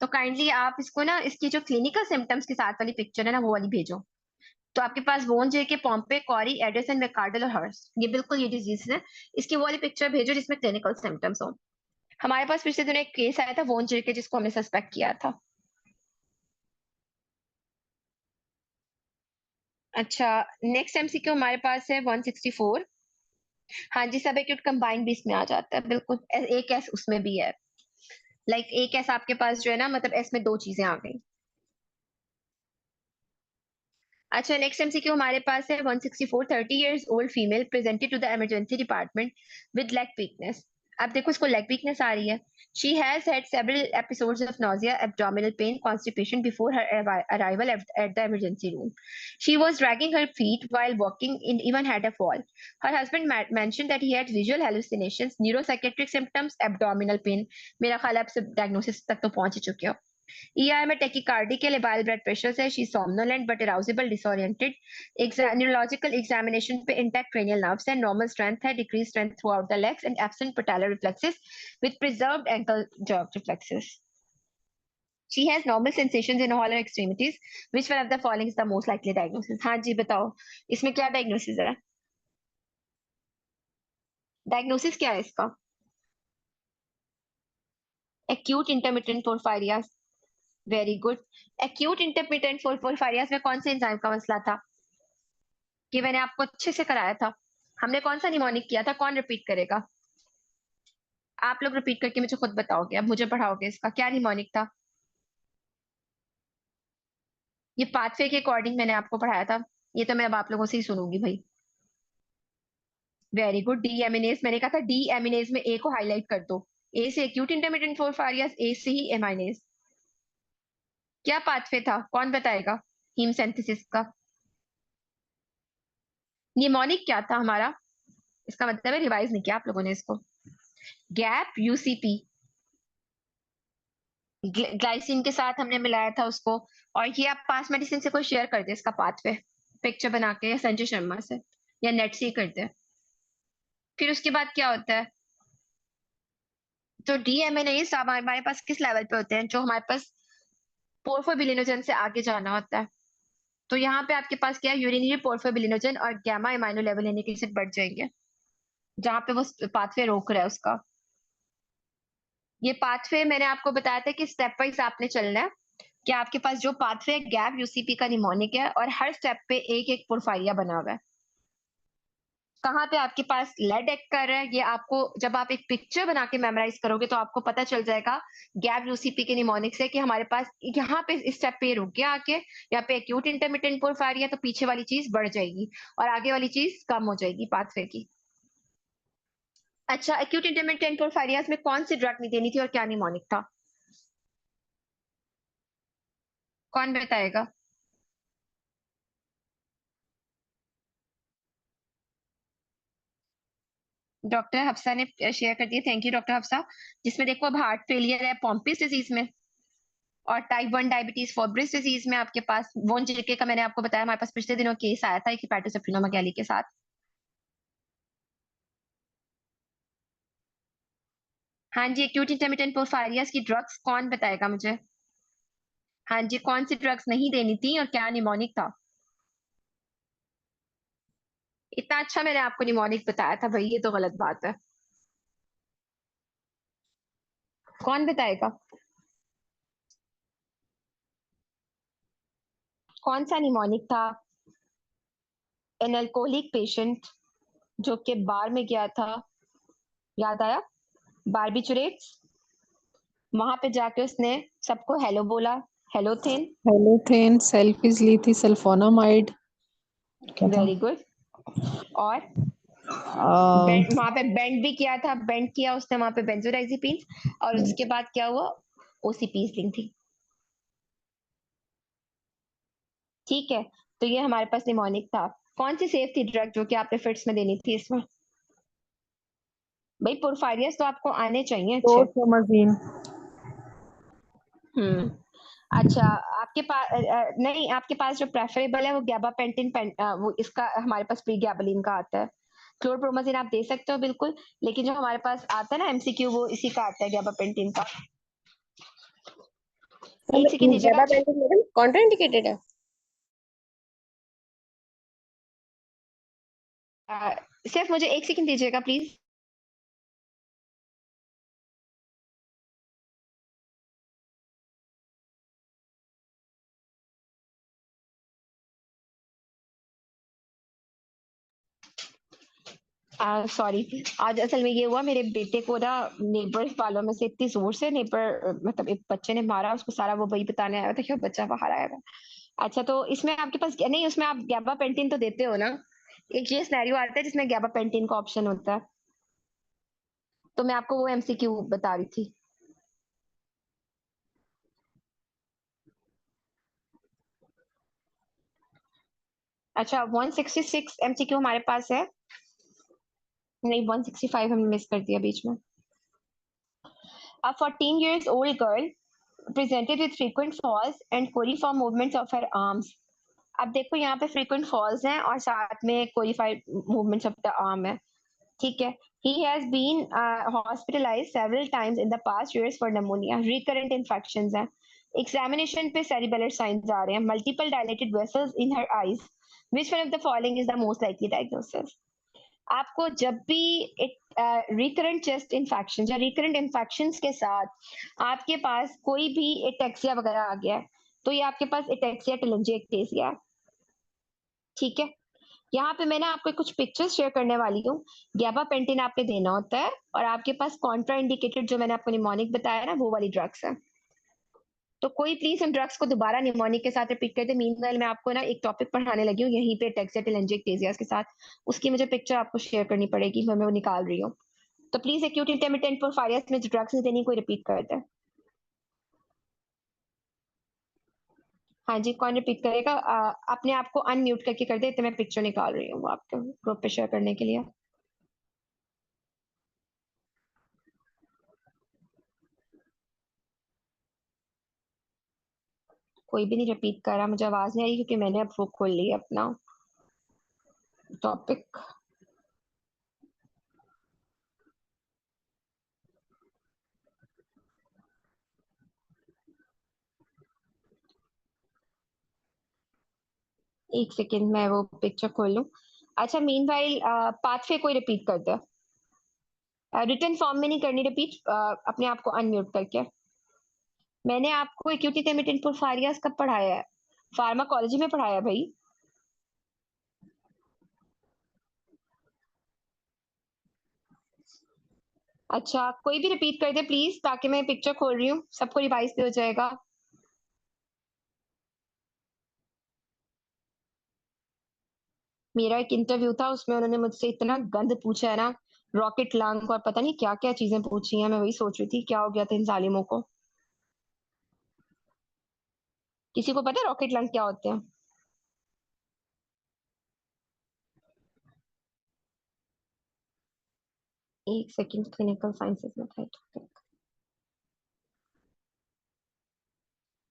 तो काइंडली आप इसको ना इसकी जो क्लिनिकल सिम्टम्स के साथ वाली पिक्चर है ना वो वाली भेजो। तो आपके पास वोन जे के पॉम्पे कॉरी एडिसन मैकार्डल और हर्स, ये बिल्कुल ये डिजीज है, इसकी वो वाली पिक्चर भेजो जिसमें क्लिनिकल सिम्टम्स हो। हमारे पास पिछले दिनों एक केस आया था वोन जे के जिसको हमने सस्पेक्ट किया था। अच्छा, नेक्स्ट एमसीक्यू हमारे पास है 164। हाँ जी, सब एक्यूट कंबाइंड भी इसमें आ जाता है बिल्कुल, एक एस उसमें भी है। लाइक एक एस आपके पास जो है ना, मतलब एस में दो चीजें आ गई। अच्छा, नेक्स्ट एमसीक्यू हमारे पास है 164। 30 years old female presented to the emergency department with leg weakness। अब देखो इसको लेग वीकनेस आ रही है। She has had several episodes of nausea, abdominal pain, constipation before her arrival at the emergency room. She was dragging her feet while walking and even had a fall. Her husband mentioned that he had visual hallucinations, neuropsychiatric symptoms, abdominal pain। मेरा ख्याल है आप सब diagnosis तक तो पहुंच ही चुके हो। ER में टेकिकार्डी के लिए बाइल ब्लड प्रेशर है, she somnolent but arousable disoriented। Neurological examination पे इंटैक्ट क्रेनियल नर्व्स है, नॉर्मल स्ट्रेंथ है, decrease strength throughout the legs and absent patellar reflexes with preserved ankle jerk reflexes. She has normal sensations in all her extremities. Which one of the following is the most likely diagnosis? हाँ जी बताओ, इसमें क्या diagnosis है? Diagnosis क्या है इसका? Acute intermittent porphyria. Very good. Acute intermittent porphyria में कौन से एंजाइम का मसला था? कि मैंने आपको अच्छे से कराया था। हमने कौन सा निमोनिक किया था, कौन रिपीट करेगा? आप लोग रिपीट करके मुझे खुद बताओगे, अब मुझे पढ़ाओगे इसका क्या निमोनिक था। ये पाथवे के अकॉर्डिंग मैंने आपको पढ़ाया था, ये तो मैं अब आप लोगों से ही सुनूंगी भाई। वेरी गुड, डी एमिनेज, मैंने कहा था डी एमिनेज में ए को हाईलाइट कर दो। ए से एक्यूट इंटरमीडिएट पोर्फायरिया, ए से ही एमाइनेज। क्या पाथवे था, कौन बताएगा? हीम सिंथेसिस का निमोनिक क्या था हमारा? इसका मतलब है रिवाइज नहीं किया आप लोगों ने इसको। गैप यूसीपी, ग्लाइसिन के साथ हमने मिलाया था उसको। और ये आप पास मेडिसिन से कोई शेयर कर दे इसका पाथवे, पिक्चर बना के, या संजय शर्मा से, या नेट से ही कर दे। फिर उसके बाद क्या होता है? तो डीएमएनए हमारे पास किस लेवल पे होते हैं? जो हमारे पास पोर्फोबिलिनोजन से आगे जाना होता है। तो यहाँ पे आपके पास क्या है, यूरिनरी पोर्फोबिलिनोजन और गैमा एमाइनो लेवोलेनिक एसिड बढ़ जाएंगे, जहाँ पे वो पाथवे रोक रहा है उसका। ये पाथवे मैंने आपको बताया था कि स्टेप वाइज आपने चलना है, कि आपके पास जो पाथवे गैप यूसीपी का निमोनिक है, और हर स्टेप पे एक एक पोर्फायरिया बना हुआ है। कहाँ पे आपके पास लेड एक्ट कर रहा है, ये आपको जब आप एक पिक्चर बना के मेमोराइज करोगे तो आपको पता चल जाएगा गैप यूसीपी के निमोनिक से, कि हमारे पास यहाँ पे इस स्टेप पे रुक गया आके, यहाँ पे एक्यूट इंटरमिटेंट पोर्फायरिया, तो पीछे वाली चीज बढ़ जाएगी और आगे वाली चीज कम हो जाएगी पाथवे की। अच्छा, एक्यूट इंटरमिटेंट पोर्फायरियाज में कौन सी ड्रग नहीं देनी थी और क्या निमोनिक था, कौन बताएगा? डॉक्टर हफ्सा ने शेयर कर दिया, थैंक यू डॉक्टर हफ्सा। जिसमें देखो अब हार्ट फेलियर है पॉम्पिस डिजीज में, और टाइप 1 डायबिटीज फॉब्रिस डिजीज में आपके पास वोन जेके का मैंने आपको बताया, हमारे पास पिछले दिनों केस आया था एक हिपैटोसेप्टिनोमेगाली के साथ। हाँ जी, एक्यूट इंटरमिटेंट पोर्फायरियास की ड्रग्स कौन बताएगा मुझे? हाँ जी, कौन सी ड्रग्स नहीं देनी थी और क्या निमोनिक था? इतना अच्छा मैंने आपको निमोनिक बताया था भाई, ये तो गलत बात है। कौन बताएगा कौन सा निमोनिक था? एन अल्कोहलिक पेशेंट जो कि बार में गया था, याद आया? बारबिचुरेट्स, वहां पे जाके उसने सबको हेलो बोला, हेलोथेन, हेलोथेन, सेल्फ इज लीथी सल्फोनामाइड। Very good. और वहां पे बेंड भी किया था, बेंड किया उसने वहां पे बेंजोडाइजिपीन, और उसके बाद क्या हुआ, ओसीपीज लिंक थी। ठीक है, तो ये हमारे पास निमोनिक था। कौन सी सेफ थी ड्रग जो कि आपने फिट्स में देनी थी इसमें? भाई पोरफायरियस तो आपको आने चाहिए अच्छे। क्लोरप्रोमाजीन। अच्छा, आपके पास नहीं, आपके पास जो प्रेफरेबल है वो गैबापेंटिन वो इसका हमारे पास प्रीगैबलिन का आता है। क्लोरप्रोमाजीन आप दे सकते हो बिल्कुल, लेकिन जो हमारे पास आता है ना एमसीक्यू, वो इसी का आता है, गैबापेंटिन का। एक सेकंड दीजिएगा। गैबापेंटिन मैडम कॉन्ट्राइंडिकेटेड है। सिर्फ मुझे एक सेकंड दीजिएगा प्लीज। सॉरी, आज असल में ये हुआ, मेरे बेटे को ना नेबर वालों में से इतनी जोर से नेबर मतलब एक बच्चे ने मारा उसको, सारा वो वही बताने आया था कि वो बच्चा बाहर आया था। अच्छा, तो इसमें आपके पास नहीं, उसमें आप गैबापेंटिन तो देते हो ना? एक ये सिनेरियो आता है जिसमें गैबापेंटिन का ऑप्शन होता है, तो मैं आपको वो एमसीक्यू बता रही थी। अच्छा, 166 एमसीक्यू हमारे पास है। नहीं, 165 हमने मिस कर दिया बीच में। A 14 years old girl presented with frequent falls and coliform movements of her arms. अब देखो यहाँ पे frequent falls हैं और साथ में colified movements of the arm है। ठीक है, he has been hospitalized several times in the past years for pneumonia, recurrent infections हैं। Examination पे cerebellar signs आ रहे हैं, multiple dilated vessels in her eyes. Which one of the following is the most likely diagnosis? आपको जब भी recurrent chest infection या recurrent infection के साथ आपके पास कोई भी एटेक्सिया वगैरह आ गया है, तो ये आपके पास एटेक्सिया टेलेंजिएक्टेसिया है। ठीक है, यहाँ पे मैंने आपको कुछ पिक्चर्स शेयर करने वाली हूँ। गैबापेंटिन आपने देना होता है, और आपके पास कॉन्ट्रा इंडिकेटेड जो मैंने आपको निमोनिक बताया ना, वो वाली ड्रग्स है। तो कोई प्लीज इन ड्रग्स को दोबारा निमोनिक के साथ रिपीट कर दे। मीनवाइल मैं आपको ना एक टॉपिक पढ़ाने लगी हूँ यहीं पे, एटेक्सिया टेलेंजिएक्टेसिया के साथ, उसकी मुझे पिक्चर आपको शेयर करनी पड़ेगी, मैं वो निकाल रही हूँ। तो प्लीज एक्यूट इंटरमिटेंट पोरफायरियस में जो ड्रग्स नहीं देनी, कोई रिपीट कर दे। हाँ जी, कौन रिपीट करेगा? अपने आप को अनम्यूट करके कर दे, तो मैं पिक्चर निकाल रही हूँ वो आपके ग्रुप पे शेयर करने के लिए। कोई भी नहीं रिपीट कर रहा, मुझे आवाज नहीं आ रही क्योंकि मैंने अब वो खोल लिया अपना टॉपिक। एक सेकेंड, मैं वो पिक्चर खोल लूँ। अच्छा, मीनवाइल पाथवे कोई रिपीट कर दे। रिटन फॉर्म में नहीं करनी रिपीट, अपने आप को अनम्यूट करके। मैंने आपको एक्यूट इंटरमिटेंट पोरफायरियस कब पढ़ाया है? फार्माकोलॉजी में पढ़ाया है भाई। अच्छा, कोई भी रिपीट कर दे प्लीज, ताकि मैं पिक्चर खोल रही हूँ, सबको रिवाइज भी हो जाएगा। मेरा एक इंटरव्यू था, उसमें उन्होंने मुझसे इतना गंद पूछा है ना, रॉकेट लंग और पता नहीं क्या क्या चीजें पूछी हैं। मैं वही सोच रही थी क्या हो गया था इन जालिमों को। किसी को पता है रॉकेट लंग क्या होते हैं? एक सेकंड, क्लिनिकल साइंसेस में था टॉपिक।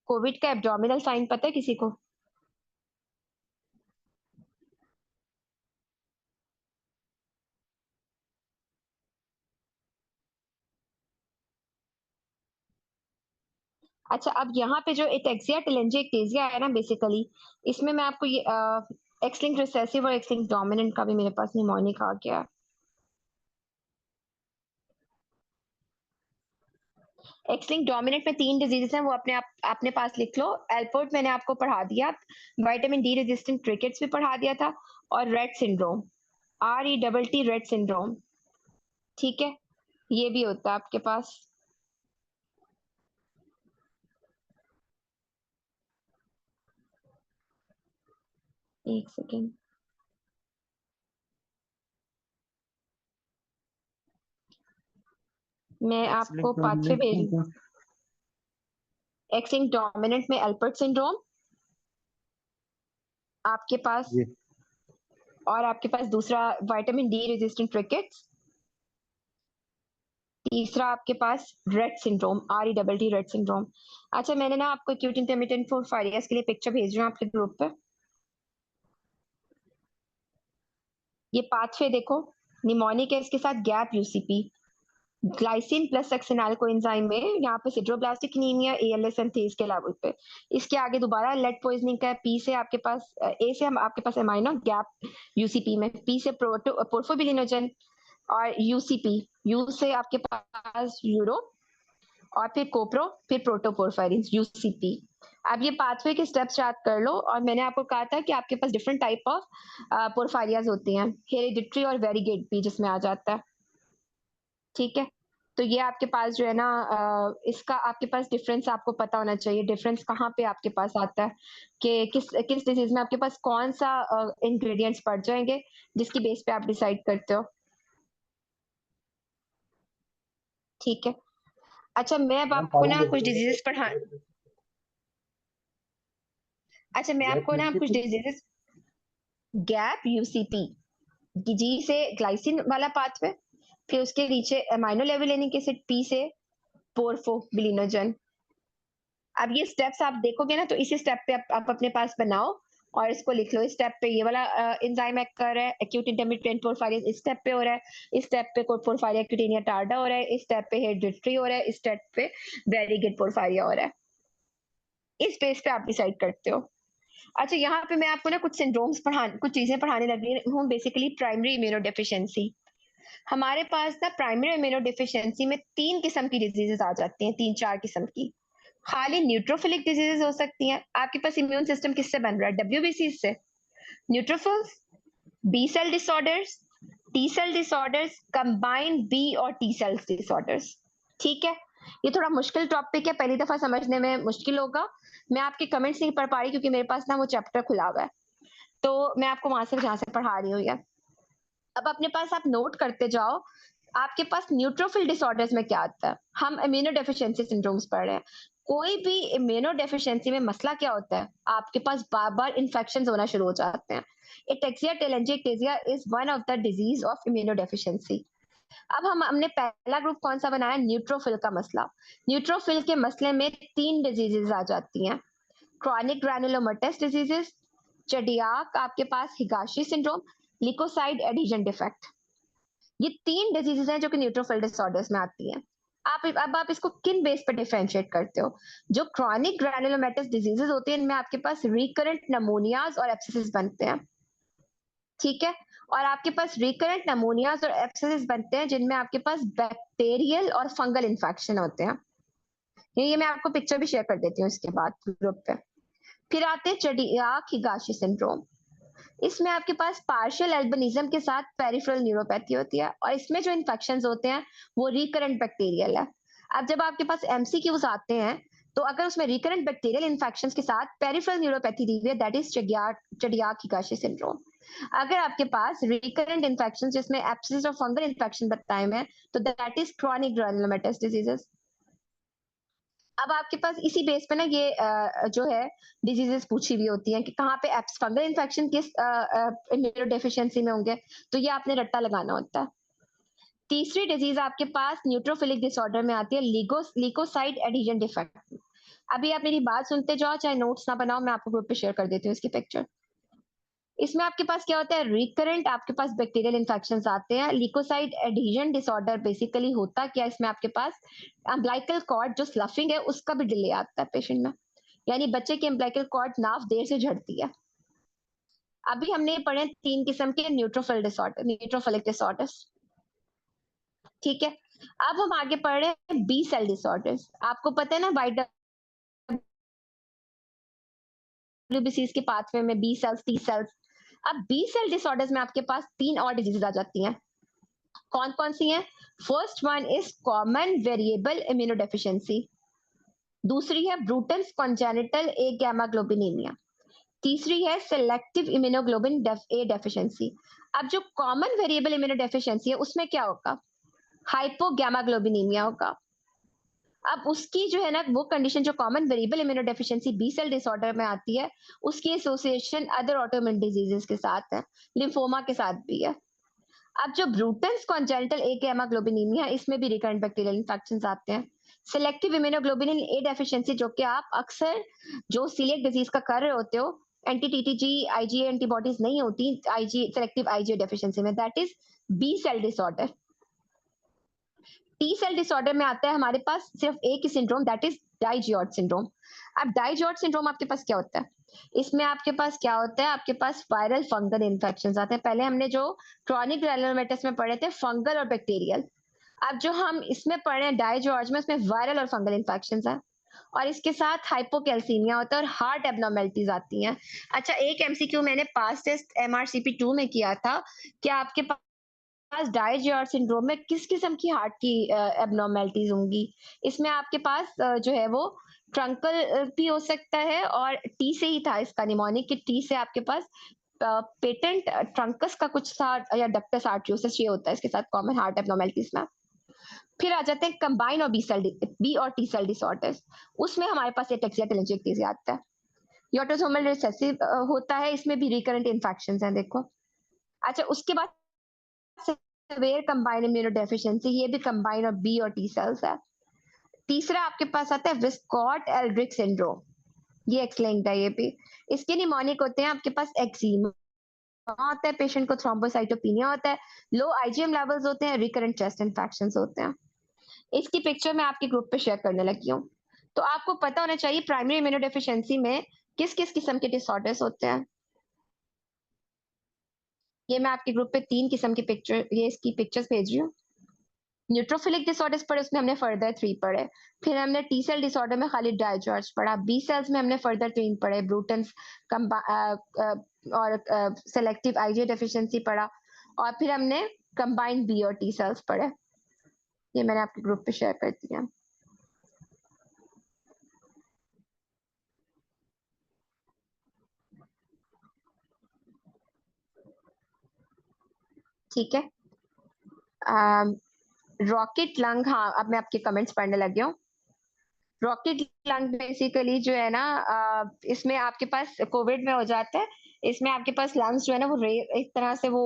कोविड का एब्डोमिनल साइन पता है किसी को? अच्छा, अब यहाँ पे जो एटेक्सिया टेलेंजिएक्टेसिया है ना, बेसिकली इसमें मैं आपको ये एक्स लिंक्ड रिसेसिव और एक्स लिंक्ड डोमिनेंट का भी मेरे पास निमोनिक आ गया। एक्स लिंक्ड डोमिनेंट में 3 डिजीजेस हैं, वो अपने पास लिख लो। एल्पोर्ट मैंने आपको पढ़ा दिया, विटामिन डी रेजिस्टेंट रिकेट्स भी पढ़ा दिया था, और red syndrome, RETT red syndrome. ठीक है, ये भी होता है आपके पास। एक सेकेंड, मैं आपको पाथवे भेज रही हूँ। एक्स लिंक्ड डोमिनेंट में एल्पर्ट सिंड्रोम आपके पास, जी। और आपके पास दूसरा विटामिन डी रेजिस्टेंट रिकेट्स, तीसरा आपके पास Rett syndrome, RETT Rett syndrome. अच्छा, मैंने ना आपको एक्यूट इंटरमिटेंट पोरफायरियस के लिए पिक्चर भेज रही हूँ आपके ग्रुप पे। ये पाथवे देखो, निमोनिक है, इसके साथ gap UCP, glycine plus succinyl coenzyme में यहाँ पे सिड्रोब्लास्टिक एनीमिया, ALS एंथेस के लेवल पे। इसके आगे दोबारा लेड पॉइजनिंग का है, पी से आपके पास ए से हम आपके पास एमाइनो, गैप यूसीपी में, पी से पोर्फोबिलिनोजन, और यूसीपी, यू से आपके पास यूरो, और फिर कोप्रो, फिर प्रोटोपोरफायरिन, यूसीपी। अब ये पाथवे के स्टेप्स याद कर लो। और मैंने आपको कहा था कि आपके पास डिफरेंट टाइप ऑफ पोरफायरियाज होती हैं, हेरिडिटरी और वेरीगेट भी जिसमें आ जाता है। ठीक है, तो ये आपके पास जो है ना, इसका आपके पास डिफरेंस आपको पता होना चाहिए, डिफरेंस कहाँ पे आपके पास आता है, कि किस किस डिजीज में आपके पास कौन सा इंग्रेडिएंट्स पड़ जाएंगे, जिसकी बेस पे आप डिसाइड करते हो। ठीक है, अच्छा मैं अब आपको ना कुछ डिजीजेस पढ़ा अच्छा मैं आपको ना कुछ डिजीजेस, गैप यूसीपी, जी से ग्लाइसिन वाला पाथवे, फिर उसके नीचे एमाइनो लेवुलिनिक एसिड, पी से पोर्फोबिलिनोजन। अब ये स्टेप्स आप देखोगे ना, तो इसी स्टेप पे आप अपने पास बनाओ और इसको लिख लो। इस स्टेप पे ये वाला एंजाइम एक्ट कर रहा है, एक्यूट इंटरमिटेंट पोरफायरियस इस स्टेप पे हो रहा है, इस स्टेप पे पोरफायरिया क्यूटेनिया टार्डा हो रहा है, इस स्टेप पे हेरिडिटरी हो रहा है, इस स्टेप पे वेरीगेट पोरफायरिया हो रहा है। इस बेस पे आप डिसाइड करते हो। अच्छा, यहाँ पे मैं आपको ना कुछ सिंड्रोम्स कुछ चीजें पढ़ाने लग रही हूँ। बेसिकली प्राइमरी इम्यूनो डेफिशिएंसी, हमारे पास ना प्राइमरी इम्यूनो डेफिशिएंसी में 3 किस्म की डिजीजेस आ जाती हैं, 3-4 किस्म की। खाली न्यूट्रोफिलिक डिजीजेस हो सकती हैं। आपके पास इम्यून सिस्टम किससे बन रहा है? WBC से। Neutrophils, B cell disorders, T cell disorders, combined B और टी सेल डिसऑर्डर्स। ठीक है, ये थोड़ा मुश्किल टॉपिक है, पहली दफा समझने में मुश्किल होगा। मैं आपके कमेंट्स नहीं पढ़ पा रही क्योंकि मेरे पास ना वो चैप्टर खुला हुआ है, तो मैं आपको वहां से जहां से पढ़ा रही हूँ ये। अब अपने पास आप नोट करते जाओ, आपके पास न्यूट्रोफिल डिसऑर्डर्स में क्या आता है। हम इम्यूनो डेफिशिएंसी सिंड्रोम्स पढ़ रहे हैं। कोई भी इम्यूनो डेफिशिएंसी में मसला क्या होता है, आपके पास बार बार इन्फेक्शन होना शुरू हो जाते हैं। Ataxia telangiectasia is one of the disease of immuno deficiency. अब हमने पहला ग्रुप कौन सा बनाया? न्यूट्रोफिल का मसला। न्यूट्रोफिल के मसले में 3 डिजीजेस आ जाती हैं, क्रॉनिक ग्रैनुलोमेटस डिजीजेस, चडियाक आपके पास Higashi syndrome, leukocyte addition defect. ये 3 डिजीजेस हैं जो कि न्यूट्रोफिल डिसऑर्डर्स में आती हैं। आप इसको किन बेस पर डिफरेंशिएट करते हो? जो क्रॉनिक ग्रैनुलोमेटस डिजीजेस होती हैं, इनमें आपके पास रिकरेंट नमोनियाज और एब्सेसिस बनते हैं। ठीक है, और आपके पास रिकरेंट नमोनियाज और एब्सेसिस बनते हैं जिनमें आपके पास बैक्टीरियल और फंगल इन्फेक्शन होते हैं। ये मैं आपको पिक्चर भी शेयर कर देती हूँ इसके बाद ग्रुप पे। फिर आते हैं चडियाक हिगाशी सिंड्रोम। इसमें आपके पास पार्शियल एल्बिनिज्म के साथ पेरिफेरल न्यूरोपैथी होती है, और इसमें जो इन्फेक्शंस होते हैं वो रिकरेंट बैक्टीरियल है। अब जब आपके पास MCQs आते हैं, तो अगर उसमें रिकरेंट बैक्टीरियल इन्फेक्शंस के साथ पेरिफेरल न्यूरोपैथी दी हुई है, दैट इज चडियाक हिगाशी सिंड्रोम। अगर आपके पास रिकरेंट इन्फेक्शन जिसमें एब्सेसिस और फंगल इन्फेक्शन बताए हुए हैं, तो that is chronic granulomatous diseases. अब आपके पास इसी बेस पे ना ये जो है डिजीजेस पूछी हुई होती हैं कि कहाँ पे एप्स फंगल इन्फेक्शन किस इम्यूनो डेफिशिएंसी में होंगे, तो ये आपने रट्टा लगाना होता है। तीसरी डिजीज आपके पास न्यूट्रोफिलिक डिसऑर्डर में आती है, लिकोसाइड एडिशन डिफेक्ट। अभी आप मेरी बात सुनते जाओ, चाहे नोट्स ना बनाओ, मैं आपको ग्रुप पे शेयर कर देती हूँ इसकी पिक्चर। इसमें आपके पास क्या होता है? रिकरेंट आपके पास बैक्टीरियल इन्फेक्शंस आते हैं। लिकोसाइड एडिशन डिसऑर्डर बेसिकली होता क्या, इसमें आपके पास अम्बिलिकल कॉर्ड जो स्लफिंग है उसका भी डिले आता है पेशेंट में, यानी बच्चे की अम्बिलिकल कॉर्ड नाव देर से झड़ती है। अभी हमने पढ़े 3 किस्म के न्यूट्रोफिल डिसऑर्डर, न्यूट्रोफिलिक डिसऑर्डर्स। ठीक है, अब हम आगे पढ़ रहे हैं बी सेल डिसऑर्डर्स। आपको पता है ना, वाइट WBCs के पाथवे में बी सेल्स, टी सेल्स। अब बी सेल डिसऑर्डर्स में आपके पास 3 और डिजीज आ जाती हैं। कौन कौन सी हैं? First one is common variable immuno deficiency, दूसरी है ब्रूटन्स कॉन्जेनिटल ए गैमा ग्लोबिनिमिया, तीसरी है सिलेक्टिव इम्यूनोग्लोबिन ए डेफिशिएंसी। अब जो कॉमन वेरिएबल इम्यूनो डेफिशिएंसी है उसमें क्या होगा, हाइपोगैमाग्लोबिनीमिया होगा। अब उसकी जो है ना वो कंडीशन जो common variable immunodeficiency B cell disorder में आती है, उसकी एसोसिएशन अदर ऑटोइम्यून डिजीजेस के साथ है, लिम्फोमा के साथ भी है। अब जो ब्रूटेंस कॉन्जेनिटल ए गैमा ग्लोबिनीमिया, इसमें भी रिकरेंट बैक्टीरियल इन्फेक्शंस आते हैं। सिलेक्टिव इम्यूनोग्लोबिनिन ए डेफिशिएंसी, जो कि आप अक्सर जो सीलियक डिजीज का कर रहे होते हो, एंटी टीटीजी आईजीए एंटीबॉडीज नहीं होती आईजी सिलेक्टिव आईजीए डेफिशिएंसी में, that is B cell disorder. T cell disorder में आता है हमारे पास सिर्फ एक ही syndrome, that is DiGeorge syndrome. अब डाइजियॉर्ड सिंड्रोम आपके पास क्या होता है, इसमें आपके पास क्या होता है, आपके पास वायरल फंगल इन्फेक्शंस आते हैं। पहले हमने जो क्रॉनिक ग्रेनुलोमेटस में पढ़े थे फंगल और बैक्टीरियल, अब जो हम इसमें पढ़ रहे हैं डाइजियॉर्ज में, उसमें वायरल और फंगल इन्फेक्शंस है, और इसके साथ हाइपोकैल्सीमिया होता है और हार्ट एब्नॉर्मेलिटीज आती हैं। अच्छा, एक एमसीक्यू मैंने पास टेस्ट एमआरसीपी 2 में किया था कि आपके पास डाइजियॉर्ज सिंड्रोम में किस किस्म की हार्ट की एब्नॉर्मेलिटीज होंगी। इसमें आपके पास जो है वो ट्रंकल भी हो सकता है, और टी से ही था इसका निमोनिक, कि टी से आपके पास पेटेंट ट्रंकस का कुछ था, या डक्टस आर्टरियोसिस ये होता है इसके साथ कॉमन हार्ट एब्नॉर्मेलिटीज में। फिर आ जाते हैं कंबाइन और बी और टी सेल डिसऑर्डर्स। उसमें हमारे पास एटेक्सिया टेलेंजियोक्टेसिया आता है, ये ऑटोसोमल रिसेसिव होता है, इसमें भी रिकरेंट इन्फेक्शंस हैं देखो। अच्छा, उसके बाद सेवेयर कंबाइन इम्यूनोडेफिशिएंसी, ये भी कंबाइन और बी और टी सेल्स है। तीसरा आपके पास आता है विस्कॉट एल्ड्रिक सिंड्रोम, ये एक्स लिंक्ड है ये भी। इसके निमोनिक होते हैं आपके पास एक्जिमा होता है, पेशेंट को थ्रोम्बोसाइटोपिनिया होता है, लो आईजीएम लेवल्स होते हैं, रिकरेंट चेस्ट इन्फेक्शंस होते हैं। इसकी पिक्चर मैं आपके ग्रुप पे शेयर करने लगी हूँ। तो आपको पता होना चाहिए प्राइमरी इम्यूनोडेफिशिएंसी में किस किस किस्म के डिसऑर्डर्स होते हैं। ये मैं आपके ग्रुप पे 3 किस्म की पिक्चर, ये इसकी पिक्चर्स भेज रही हूँ। न्यूट्रोफिलिक डिसऑर्डर्स पढ़े, उसमें हमने फर्दर 3 पढ़े। फिर हमने टी सेल डिसऑर्डर में खाली डाइजॉर्ज पढ़ा। बी सेल्स में हमने फर्दर 3 पढ़े, ब्रूटेंस और सेलेक्टिव आईजीए डेफिशिएंसी पढ़ा, और फिर हमने कंबाइंड बी और टी सेल्स पढ़े। ये मैंने आपके ग्रुप पे शेयर कर दिया। ठीक है, रॉकेट लंग, हाँ अब मैं आपके कमेंट्स पढ़ने लगी हूँ। रॉकेट लंग बेसिकली जो है ना, इसमें आपके पास कोविड में हो जाता है। इसमें आपके पास लंग्स जो है ना वो एक तरह से वो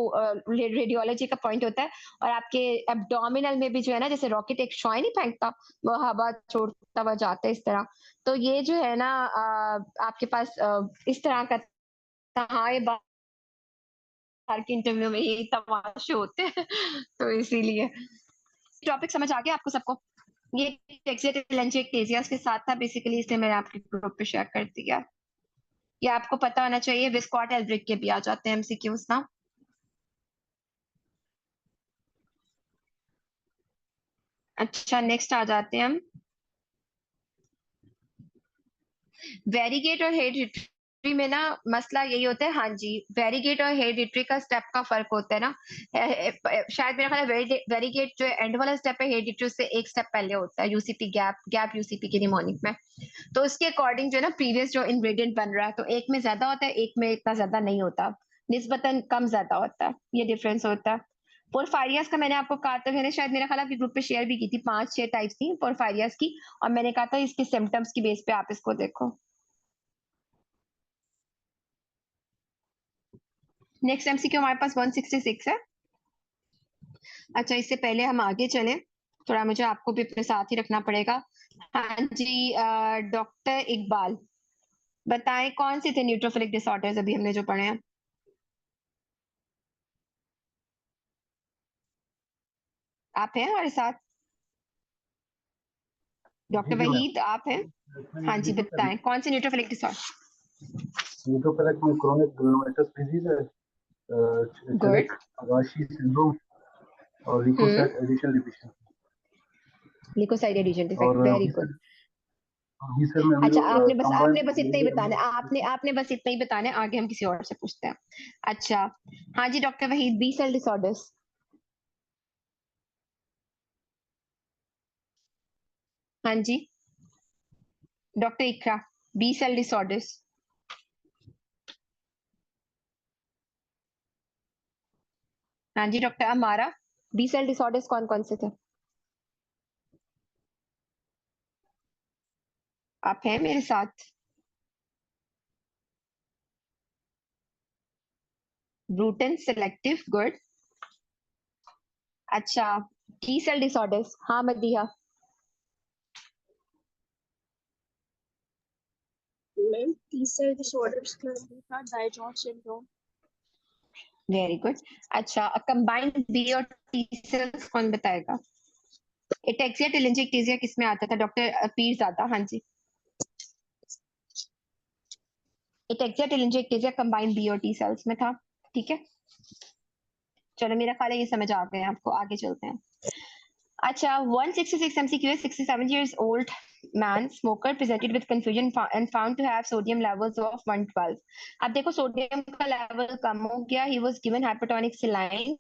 रेडियोलॉजी का पॉइंट होता है, और आपके एब्डोमिनल में भी जो है ना, जैसे रॉकेट एक शॉय नहीं फेंकता, वो हवा छोड़ता हुआ जाता है इस तरह। तो ये जो है ना आपके पास इस तरह का था। हाँ, ये बाहर के इंटरव्यू में यही तमाशे होते हैं तो इसीलिए टॉपिक समझ आ गया आपको सबको। ये टेक्सिया के साथ था बेसिकली, इसलिए मैंने आपके ग्रुप पे शेयर कर दिया। ये आपको पता होना चाहिए, विस्कॉट एल्ड्रिक के भी आ जाते हैं एमसीक्यूज ना। अच्छा, नेक्स्ट आ जाते हैं हम वेरीगेट और हेरिडिटरी में ना। मसला यही होता है, हाँ जी, वेरीगेट और हेरिडिटरी का स्टेप का फर्क होता है ना। शायद मेरा ख्याल है वेरीगेट जो एंड वाला स्टेप है, हेरिडिटरी से एक स्टेप पहले होता है, यूसीपी गैप यूसीपी के निमोनिक में। तो उसके अकॉर्डिंग जो है ना प्रीवियस जो इंग्रेडिएंट बन रहा है, तो एक में ज्यादा होता है, एक में इतना ज्यादा नहीं होता, निस्बतन कम ज्यादा होता है, ये डिफरेंस होता है। पोरफायरियास का मैंने आपको कहा था, मैंने शायद मेरा ख्याल आपके ग्रुप पे शेयर भी की थी, 5-6 टाइप्स थी पोरफायरियास की, और मैंने कहा था इसके सिम्टम्स की बेस पे आप इसको देखो। नेक्स्ट एमसीक्यू हमारे पास 166 है। अच्छा, इससे पहले हम आगे चले, थोड़ा मुझे आपको भी अपने साथ ही रखना पड़ेगा। हाँ जी, डॉक्टर इकबाल बताएं कौन से थे न्यूट्रोफिलिक डिसऑर्डर्स अभी हमने जो पढ़े हैं। आप हैं हमारे साथ, डॉक्टर जी मैम। वहीद आप हैं? हाँ जी, बताएं कौन से न्यूट्रोफिलिक डिसऑर्डर। न्यूट्रोफिलिक में क्रोनिक ग्लोमेरुलस डिजीज है, गुड। अगाशी सिंड्रोम और leukocyte adhesion deficiency. Leukocyte adhesion और defect, very good. B cell में हम अच्छा, लोग आपने कंबाइंड बस इतना ही बताना है, आपने बस इतना ही बताना है, आगे हम किसी और से पूछते हैं। अच्छा, हाँ जी doctor Waheed, B cell disorders. हाँ जी doctor Iqra, B cell disorders. हाँ जी doctor Amara, B cell disorders कौन कौन से थे? आप हैं मेरे साथ? Bruton selective, good. अच्छा, टी सेल डिसऑर्डर्स, हाँ Madiya. Ma'am T cell disorders का था डायजॉन सिंड्रोम। Very good. अच्छा, कंबाइंड बी और टी सेल्स कौन बताएगा? एटेक्सिया टेलेंजियोक्टेसिया किस में आता था? डॉक्टर पीरजादा, हाँ जी। एटेक्सिया टेलेंजियोक्टेसिया कंबाइंड बी और टी सेल्स में था, ठीक है। चलो मेरा ख्याल है ये समझ आ गए आपको, आगे चलते हैं। अच्छा, 166 MCQ is 67 years old man smoker presented with confusion and found to have sodium levels of 112. अब देखो सोडियम का लेवल कम हो गया, he was given hypertonic saline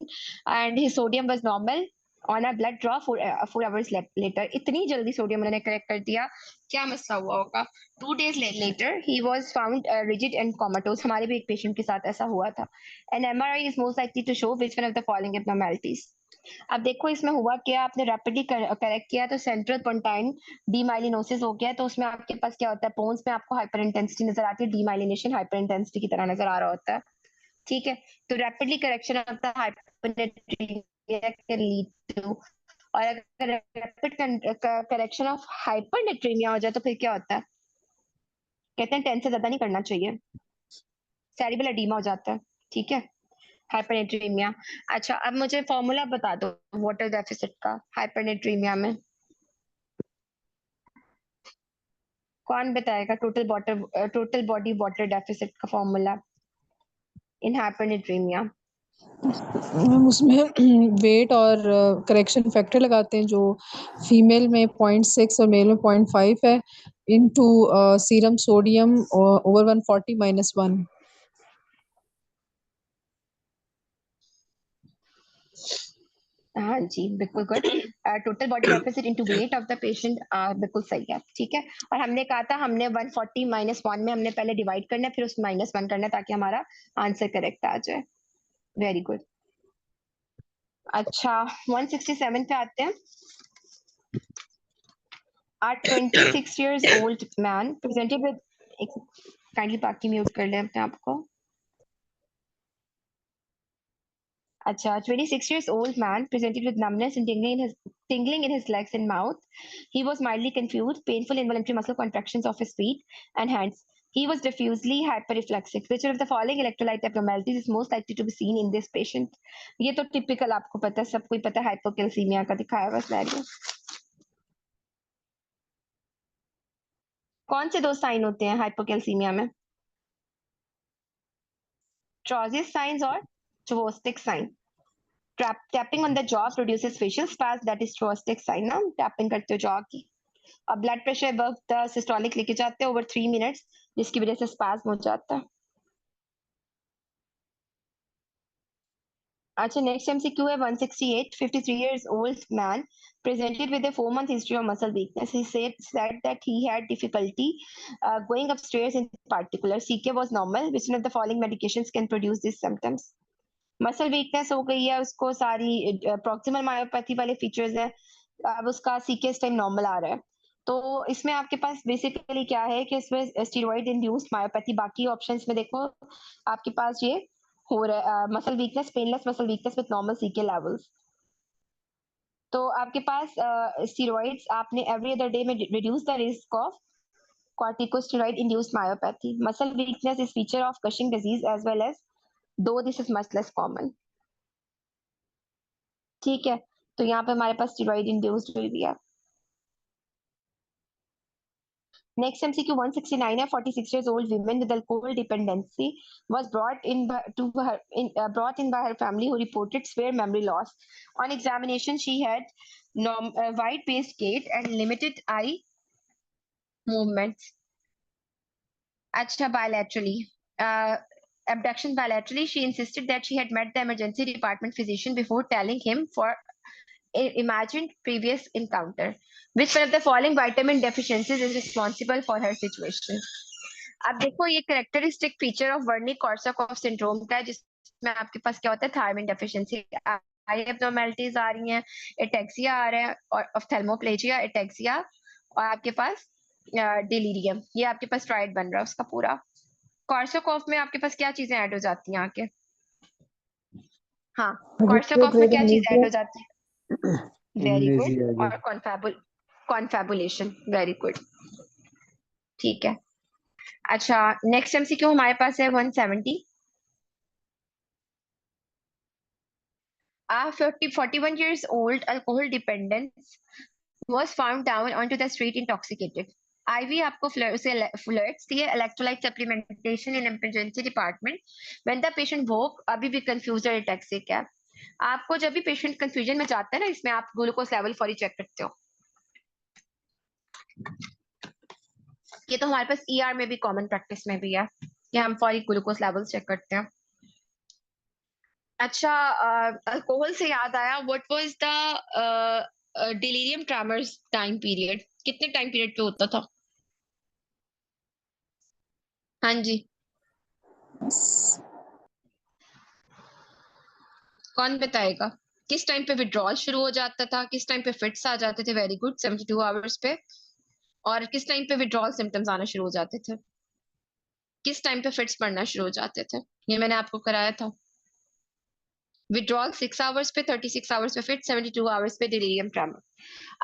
and his sodium was normal on a blood draw 4 hours later. इतनी जल्दी sodium उन्होंने correct कर दिया, क्या मसला हुआ होगा? 2 days later he was found rigid and comatose. हमारे भी एक पेशेंट के साथ ऐसा हुआ था. An MRI is most likely to show which one of the following abnormalities. अब देखो इसमें हुआ क्या, आपने रैपिडली करेक्ट किया तो सेंट्रल पोंटाइन डीमाइलिनोसिस हो गया, तो उसमें आपके पास क्या होता है, पोन्स में आपको हाइपर इंटेंसिटी नजर आती है, डीमाइलिनेशन हाइपर इंटेंसिटी की तरह नजर आ रहा होता है, ठीक है। तो rapidly correction of the hypernatremia can lead to, और अगर रैपिड करेक्शन ऑफ हाइपरनेट्रीमिया हो जाए तो फिर क्या होता है, कहते हैं 10 से ज्यादा नहीं करना चाहिए, सेरिब्रल एडीमा हो जाता है, ठीक है, हाइपरनेट्रीमिया। अच्छा, अब मुझे फॉर्मूला बता दो वाटर डेफिसिट का हाइपरनेट्रीमिया में, कौन बताएगा? टोटल बॉडी वाटर डेफिसिट का फॉर्मूला इन हाइपरनेट्रीमिया। मैम उसमें वेट और करेक्शन फैक्टर लगाते हैं, जो फीमेल में 0.6 और मेल में 0.5 है, इनटू सीरम सोडियम ओवर 140 -1। हाँ जी, बिल्कुल good. Total body deficit into weight of the patient, बिल्कुल सही है, ठीक है। और हमने कहा था हमने 140 -1 में हमने पहले डिवाइड करना है, फिर उस -1 करना है, ताकि हमारा आंसर करेक्ट आ जाए। Very good. अच्छा, 167 पे आते हैं। A 26 years old man presented with, kindly बाकी म्यूट कर लें अपने आप को। अच्छा, 26 years old man presented with numbness and tingling in his legs and mouth. He was mildly confused, painful involuntary muscle contractions of his feet and hands. He was diffusely hyperreflexic. Which of the following electrolyte abnormalities is most likely to be seen in this patient? ये तो typical आपको पता है, सबको ही पता है, hypocalcaemia का दिखाया हुआ स्लाइड में। कौन से दो साइन होते हैं हाइपोकैल्सीमिया में? Trousers signs or Chvostek sign. Tapping on the jaw produces facial spasm, that is Chvostek sign ना, tapping करते हो jaw की। और blood pressure above the systolic लेके जाते हैं over 3 minutes, जिसकी वजह से spasm हो जाता है। अच्छा, next MCQ है 168, 53 years old man presented with a 4-month history of muscle weakness. He said that he had difficulty going upstairs in particular. CK was normal. Which one of the following medications can produce these symptoms? Muscle weakness हो गई है उसको, सारी proximal myopathy वाले features हैं, अब उसका C K time normal आ रहा है। तो इसमें आपके पास बेसिकली क्या है कि इसमें स्टीरॉइड इंड्यूस्ड मायोपैथी, बाकी ऑप्शंस में देखो आपके पास ये हो रहा है, muscle weakness, painless muscle weakness with normal CK levels. तो आपके पास स्टीरॉइड्स आपने एवरी अदर डे में reduce the risk of corticosteroid induced myopathy. Muscle weakness is feature of Cushing disease as well as, though this is much less common. ठीक है, तो यहाँ पे हमारे पास स्टीरॉइड इंड्यूस्ड हुई भी है। नेक्स्ट MCQ 169 है, 46 years old woman with alcohol dependency was brought in by her family who reported severe memory loss. On examination she had wide paced gait and limited eye movements. अच्छा, bilaterally abduction bilaterally, she insisted that she had met the emergency department physician before telling him for imagined previous encounter. Which one of the following vitamin deficiencies is responsible for her situation? अब देखो ये characteristic feature of Wernicke-Korsakoff syndrome का है, जिस में आपके पास क्या होता है, थायराइन डेफिशिएंसी, आई एब्नॉर्मैलिटीज आ रही हैं, एटेक्सिया आ रहा है और ऑफ्थेल्मोप्लेजिया, एटेक्सिया और आपके पास डिलीरियम, ये आपके पास ट्राइड बन रहा है उसका पूरा। कॉर्सोकॉफ में आपके पास क्या चीजें ऐड हो जाती हैं आके? हाँ, कॉर्सोकॉफ में क्या चीज ऐड हो जाती है? Very good. और कॉन्फैबुलेशन, वेरी गुड, ठीक है। अच्छा, नेक्स्ट एमसीक्यू हमारे पास है 170। 41 years old alcohol dependent was found down onto the street intoxicated. IV आपको flirts दिए, electrolyte supplementation in emergency department. When the patient woke, अभी भी confused और ataxic है। आपको जब भी पेशेंट कंफ्यूजन में जाता है ना, इसमें आप ग्लूकोज लेवल फॉरी चेक करते हो। ये तो हमारे पास ईआर में भी कॉमन प्रैक्टिस में भी है कि हम फॉरी ग्लूकोज लेवल चेक करते हैं। अच्छा, अल्कोहल से याद आया, what was the delirium tremors time period, कितने टाइम पीरियड पे होता था? हाँ जी, कौन बताएगा? किस टाइम पे विड्रॉल शुरू हो जाता था, किस टाइम पे फिट्स आ जाते थे? वेरी गुड, 72 आवर्स पे। और किस टाइम पे विड्रॉल सिम्टम्स आना शुरू हो जाते थे? किस टाइम पे फिट्स पड़ना शुरू हो जाते थे? ये मैंने आपको कराया था। विड्रॉल 6 आवर्स पे, 36 आवर्स पे फिट, 72 आवर्स पे डिलीरियम ट्रेमर।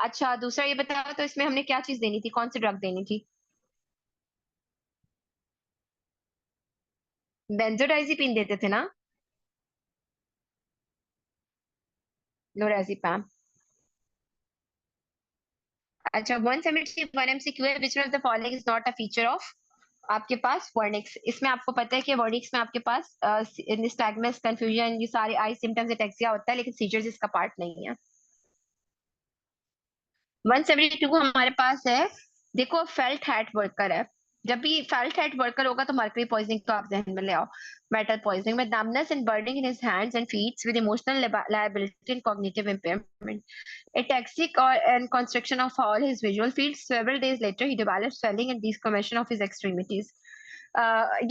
अच्छा, दूसरा ये बताओ तो इसमें हमने क्या चीज देनी थी, कौन सी ड्रग देनी थी? बेंजोडाइजिपिन देते थे ना, लोराज़ेपाम। अच्छा, 171 MCQ है, which one of the following is not a feature of आपके पास वर्निक्स? इसमें आपको पता है कि वर्निक्स में आपके पास निस्टैग्मस, कंफ्यूजन, ये सारे आई सिम्टम्स, एटेक्सिया होता है, लेकिन सीजर्स इसका पार्ट नहीं है। 172 हमारे पास है, देखो फेल्ट हैट वर्कर है। जब भी फेल्ट हैट वर्कर होगा तो मर्करी पॉइजनिंग तो आप जहन में ले आओ। मेटल पॉइजनिंग में numbness and burning in his hands and feet with emotional liability and cognitive impairment. Ataxic and constriction of all his visual fields. Several days later, he developed swelling and discommission of his extremities.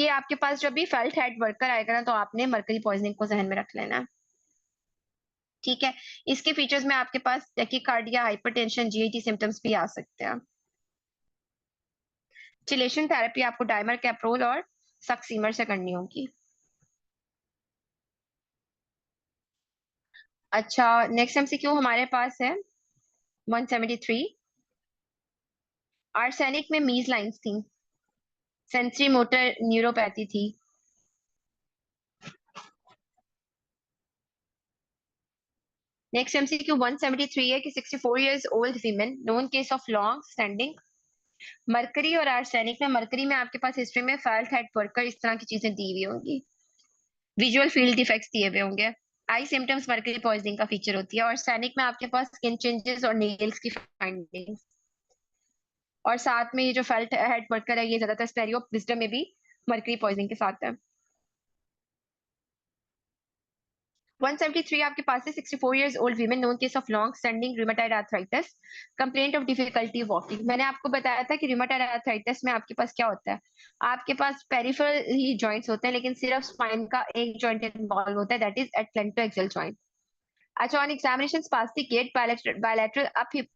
ये आपके पास जब भी felt head worker आएगा ना, तो आपने mercury poisoning को जहन में रख लेना है, ठीक है। इसके फीचर्स में आपके पास टैकीकार्डिया, हाइपरटेंशन, जीआईटी सिम्टम्स भी आ सकते हैं। चिलेशन थेरेपी आपको डाइमर कैप्रोल और सक्सीमर से करनी होगी। अच्छा, नेक्स्ट एमसीक्यू हमारे पास है 173। आर्सेनिक में मीज लाइंस थी, सेंसरी मोटर न्यूरोपैथी थी। नेक्स्ट एमसीक्यू 173 है कि 64 years old women known case of long standing. Mercury और आर्सेनिक में, मरकरी में आपके पास हिस्ट्री में फेल्ट हेड वर्कर इस तरह की चीजें दी हुई होंगी, विजुअल फील्ड डिफेक्ट्स दिए हुए होंगे, आई सिम्टम्स मर्करी पॉइजनिंग का फीचर होती है। और सैनिक में आपके पास स्किन चेंजेस और नेल्स की फाइंडिंग्स। और साथ में ये जो फेल्ट हेड वर्कर है, ये ज्यादातर स्टेरियो विजडम में भी मर्करी पॉइजनिंग के साथ है। 173 आपके पास है, 64 years old women known case of long standing rheumatoid arthritis, complaint of difficulty walking. मैंने आपको बताया था कि रूमेटाइड आर्थराइटिस में आपके पास क्या होता है, आपके पास पेरिफेरल ही जॉइंट्स होते हैं, लेकिन सिर्फ स्पाइन का एक जॉइंट इन्वॉल्व होता है, दैट इज एटलेंटोएक्सियल जॉइंट। अच्छा, on examinations passed the gate, bilateral up hip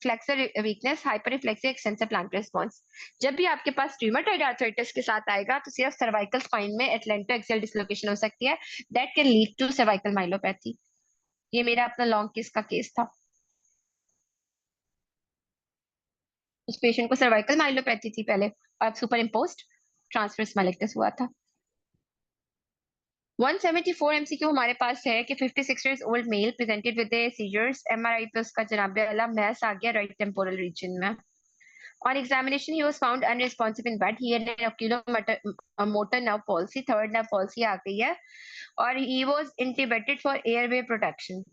flexor weakness, hyperreflexia, extensive plantar response. जब भी आपके पास rheumatoid arthritis के साथ आएगा तो सिर्फ cervical spine में atlantoaxial dislocation हो सकती है, that can lead to cervical myelopathy. ये मेरा अपना लॉन्ग केस का केस था, उस पेशेंट को cervical myelopathy थी पहले और सुपर इम्पोस्ट ट्रांसवर्स माइलेक्टस हुआ था। 174 MCQ हमारे पास है कि 56 years old male presented with the seizures, MRI पे उसका जनाब अल्लाह मैस आ गया राइट टेम्पोरल रीजन में। On examination, he was found unresponsive in bed. He had an oculomotor nerve palsy, third nerve palsy आ गई है, और he was intubated for airway protection.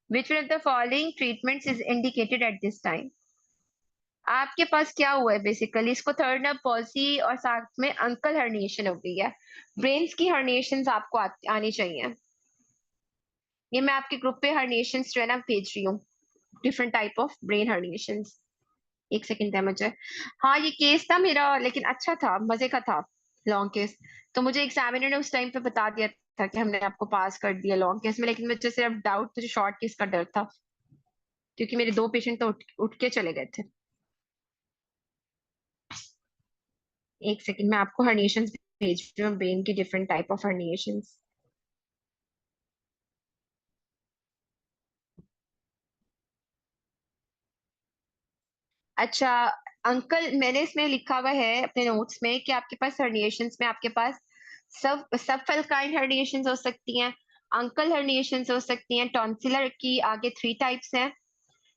Which one of the following treatments is indicated at this time? आपके पास क्या हुआ है basically, इसको third nerve palsy और साथ में अंकल हर्निएशन हो गई है। ब्रेन्स की हर्निएशंस आपको आनी चाहिए। ये मैं आपके ग्रुप पे हर्निएशंस जो है ना भेज रही हूँ, डिफरेंट टाइप ऑफ ब्रेन हर्निएशंस। एक सेकंड है मुझे। हाँ, ये केस था मेरा, लेकिन अच्छा था, मजे का था। Long case. तो मुझे एग्जामिनर ने उस टाइम पे बता दिया था कि हमने आपको पास कर दिया लॉन्ग केस में, लेकिन मुझे सिर्फ डाउट, मुझे शॉर्ट केस का डर था क्योंकि मेरे 2 पेशेंट तो उठ के चले गए थे। एक सेकंड, मैं आपको हर्निएशंस भेज रही हूँ, ब्रेन की डिफरेंट टाइप ऑफ हर्निएशंस। अच्छा अंकल, मैंने इसमें लिखा हुआ है अपने नोट्स में कि आपके पास हर्निएशंस में आपके पास सब फल्काइन हर्निएशंस हो सकती हैं, अंकल हर्निएशंस हो सकती हैं, टॉन्सिलर की आगे 3 टाइप्स हैं,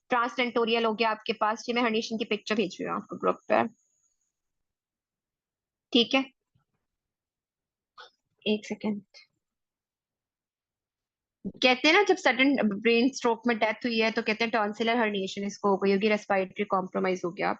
ट्रांसडेंटोरियल हो गया आपके पास। ये मैं हर्निएशन की पिक्चर भेज रही हूँ आपको ग्रुप पे, ठीक है? एक सेकेंड। कहते हैं ना जब सडन ब्रेन स्ट्रोक में डेथ हुई है तो कहते हैं टॉन्सिलर हर्निएशन इसको हो गई होगी, रेस्पिरेटरी कॉम्प्रोमाइज हो गया।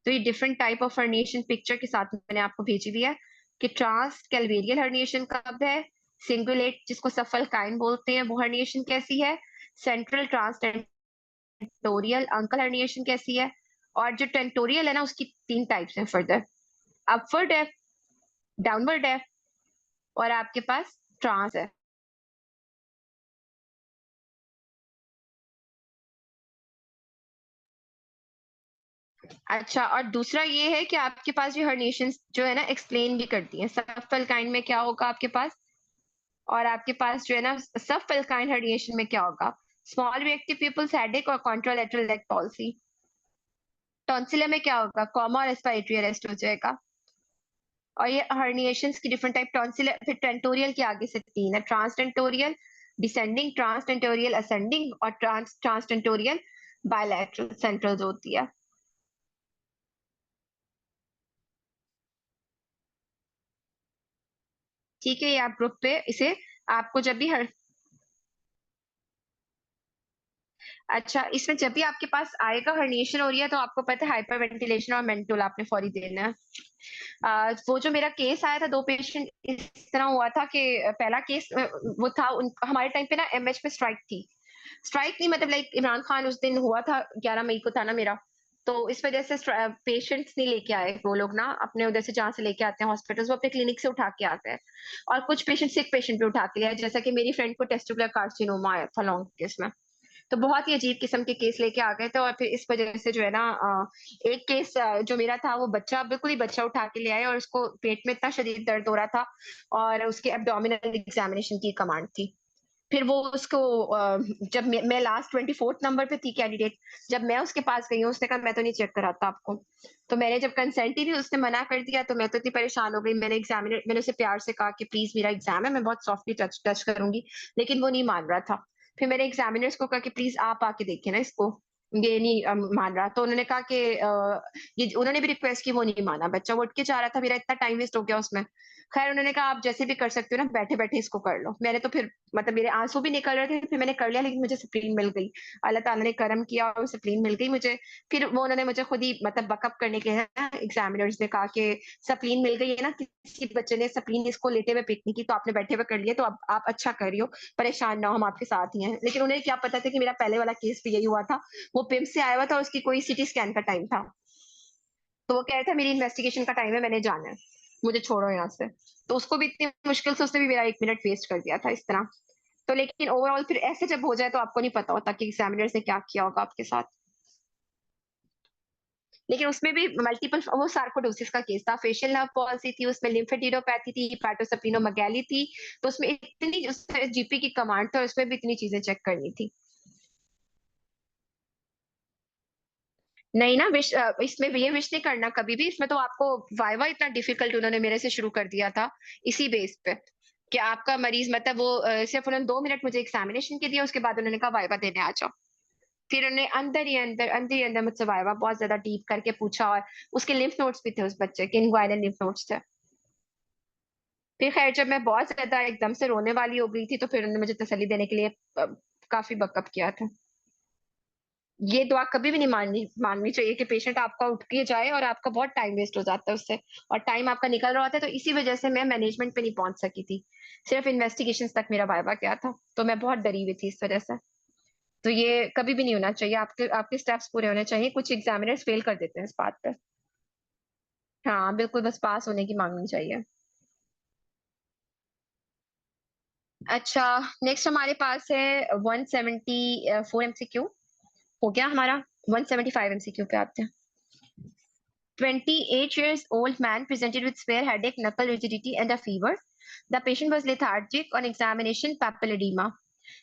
तो ये different type of herniation picture के साथ मैंने आपको भेजी हुई है कि ट्रांस कैलवेरियल हर्निएशन कब है, सिंगुलेट जिसको सफलकाइन बोलते हैं वो हर्निएशन कैसी है, सेंट्रल ट्रांसटेंटोरियल अंकल हर्निएशन कैसी है, और जो टेंटोरियल है ना उसकी 3 टाइप्स हैं फर्दर, अपवर्ड है, डाउनवर्ड है, और आपके पास ट्रांस है। अच्छा, और दूसरा ये है कि आपके पास ये हर्निएशंस जो है ना एक्सप्लेन भी करती हैं सफलकाइन में क्या होगा आपके पास, और आपके पास जो है ना सब फल्काइन हर्निएशन में क्या होगा, स्मॉल रिएक्टिव पीपल्स हेडेक और कॉन्ट्रालेटरल लेग पॉल्सी। टॉन्सिलर में क्या होगा, कॉमा और रेस्पिरेटरी अरेस्ट हो जाएगा। और ये हर्निएशंस की डिफरेंट टाइप, टॉन्सिलर फिर टेंटोरियल के आगे से 3 है, ट्रांसटेंटोरियल, डिसेंडिंग, ट्रांसटेंटोरियल असेंडिंग, और ट्रांसटेंटोरियल बायलैटरल सेंट्रल जो होती है। ठीक है, ये आप ग्रुप पे इसे आपको जब भी हर अच्छा, इसमें जब भी आपके पास आएगा हर्निएशन हो रही है तो आपको पता है हाइपर वेंटिलेशन और मेंटोल आपने फौरी देना है। वो जो मेरा केस आया था 2 पेशेंट इस तरह हुआ था कि पहला केस वो था हमारे टाइम पे ना एमएच पे स्ट्राइक थी। स्ट्राइक नहीं मतलब लाइक इमरान खान उस दिन हुआ था, 11 मई को था ना मेरा, तो इस वजह से पेशेंट्स नहीं लेके आए वो लोग ना अपने उधर से जहाँ से लेके आते हैं हॉस्पिटल, वो अपने क्लिनिक से उठा के आते हैं, और कुछ पेशेंट सिक पेशेंट भी उठा के लिया, जैसा कि मेरी फ्रेंड को टेस्टिकुलर कार्सिनोमा आया था लॉन्ग केस में। तो बहुत ही अजीब किस्म के केस लेके आ गए थे, और फिर इस वजह से जो है ना एक केस जो मेरा था वो बच्चा बिल्कुल ही बच्चा उठा के ले आए, और उसको पेट में इतना शदीद दर्द हो रहा था और उसके एब्डोमिनल एग्जामिनेशन की कमांड थी। फिर वो उसको जब मैं लास्ट 24th नंबर पे थी कैंडिडेट, जब मैं उसके पास गई हूँ उसने कहा मैं तो नहीं चेक कराता आपको। तो मैंने जब कंसल्ट ही थी उसने मना कर दिया, तो मैं तो इतनी परेशान हो गई, मैंने उसे प्यार से कहा कि प्लीज मेरा एग्जाम है, मैं बहुत सॉफ्टली टच टच करूंगी, लेकिन वो नहीं मान रहा था। फिर मैंने एग्जामिनर्स को कहा कि प्लीज आप आके देखें ना इसको, ये नहीं मान रहा। तो उन्होंने कहा कि ये उन्होंने भी रिक्वेस्ट की, वो नहीं माना, बच्चा वो उठ के जा रहा था, मेरा इतना टाइम वेस्ट हो गया उसमें। खैर उन्होंने कहा आप जैसे भी कर सकते हो ना, बैठे बैठे इसको कर लो। मैंने तो फिर मतलब मेरे आंसू भी निकल रहे थे, फिर मैंने कर लिया, लेकिन मुझे स्प्लीन मिल गई, अल्लाह ताला ने करम किया और स्प्लीन मिल गई मुझे। फिर वो उन्होंने मुझे खुद ही मतलब बकअप करने के ना एग्जामिनर्स ने कहा कि स्प्लीन मिल गई है ना, किसी बच्चे ने स्प्लीन इसको लेटे हुए पिक नहीं की, तो आपने बैठे हुए कर लिया, तो अब आप अच्छा कर रही हो, परेशान ना हो, हम आपके साथ ही हैं। लेकिन उन्हें क्या पता था कि मेरा पहले वाला केस भी यही हुआ था, वो पिम से आया हुआ था, उसकी कोई सिटी स्कैन का टाइम था, तो वो कह रहा था मेरी इन्वेस्टिगेशन का टाइम है, मैंने जाना है, मुझे छोड़ो यहाँ से। तो उसको भी इतनी मुश्किल से उसने भी मेरा 1 मिनट वेस्ट कर दिया था इस तरह। तो लेकिन ओवरऑल फिर ऐसे जब हो जाए तो आपको नहीं पता होता कि एग्जामिनर्स ने क्या किया होगा आपके साथ। लेकिन उसमें भी मल्टीपल वो सार्कोडोसिस का केस था, फेशियल नर्व पॉल्सी थी, उसमें लिम्फेडिनोपैथी थी, हेपाटोसप्लीनोमेगाली थी, तो उसमें इतनी जीपी की कमांड था, उसमें भी इतनी चीजें चेक करनी थी। नहीं ना इसमें ये विश नहीं करना कभी भी, इसमें तो आपको वाइवा इतना डिफिकल्ट उन्होंने मेरे से शुरू कर दिया था इसी बेस पे कि आपका मरीज मतलब वो सिर्फ उन्होंने 2 मिनट मुझे एग्जामिनेशन के दिया, उसके बाद उन्होंने कहा वाइवा देने आ जाओ। फिर उन्होंने अंदर ही अंदर मुझसे वाइवा बहुत ज्यादा डीप करके पूछा, और उसके लिम्फ नोड्स भी थे उस बच्चे के, इनग्वाइनल लिम्फ नोड्स थे। फिर खैर जब मैं बहुत ज्यादा एकदम से रोने वाली हो गई थी तो फिर उन्होंने मुझे तसल्ली देने के लिए काफी बकअप किया था। ये दुआ कभी भी नहीं माननी चाहिए कि पेशेंट आपका उठ के जाए और आपका बहुत टाइम वेस्ट हो जाता है उससे, और टाइम आपका निकल रहा होता है। तो इसी वजह से मैं मैनेजमेंट पे नहीं पहुंच सकी थी, सिर्फ इन्वेस्टिगेशन तक मेरा वाइवा गया था, तो मैं बहुत डरी हुई थी इस वजह से। तो ये कभी भी नहीं होना चाहिए, आपके आपके स्टेप्स पूरे होने चाहिए, कुछ एग्जामिनर्स फेल कर देते हैं इस बात पे। हाँ बिल्कुल, बस पास होने की मांगनी चाहिए। अच्छा, नेक्स्ट हमारे पास है 174 एमसीक्यू। हो गया हमारा। 175 एमसीक्यू पे आते हैं। 28 years old man presented with severe headache, knuckle rigidity, and a fever. The patient was lethargic on examination, papilledema.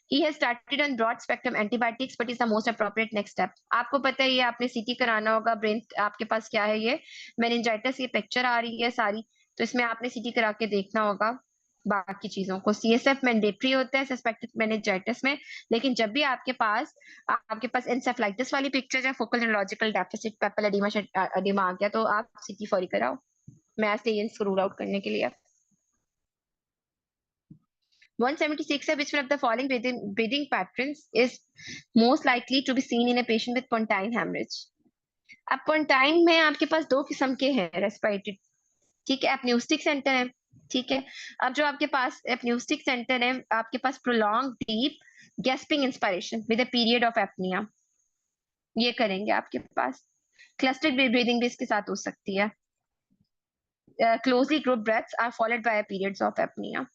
He has started on broad spectrum antibiotics, but is the most appropriate next step. आपको पता है ये आपने सीटी कराना होगा, brain आपके पास क्या है, ये मेनिंजाइटिस, ये पिक्चर आ रही है सारी, तो इसमें आपने सीटी करा के देखना होगा बाकी चीजों को। सीएसएफ मैंडेटरी होता है सस्पेक्टेड मेनिंजाइटिस में, लेकिन जब भी आपके पास एंसेफलाइटिस वाली पिक्चर या फोकल न्यूरोलॉजिकल डेफिसिट पेपिलोइडेमा एडिमा आ गया, तो आप सीटी फॉरी कराओ मैथ लेजेंड्स को रूल आउट करने के लिए। 176 है, which one of the following breathing patterns is most likely to be seen in a patient with pontine hemorrhage? अब पोन्टाइन में आपके पास दो किस्म के हैं रेस्पिरेटरी, ठीक है, एपन्यूस्टिक सेंटर है, ठीक है। अब जो आपके पास एपन्यूस्टिक सेंटर है, आपके पास prolong deep gasping inspiration with a period of apnoea, ये करेंगे आपके पास। क्लस्टर्ड ब्रीदिंग भी इसके साथ हो सकती है। Closely group breaths are followed by periods of apnea.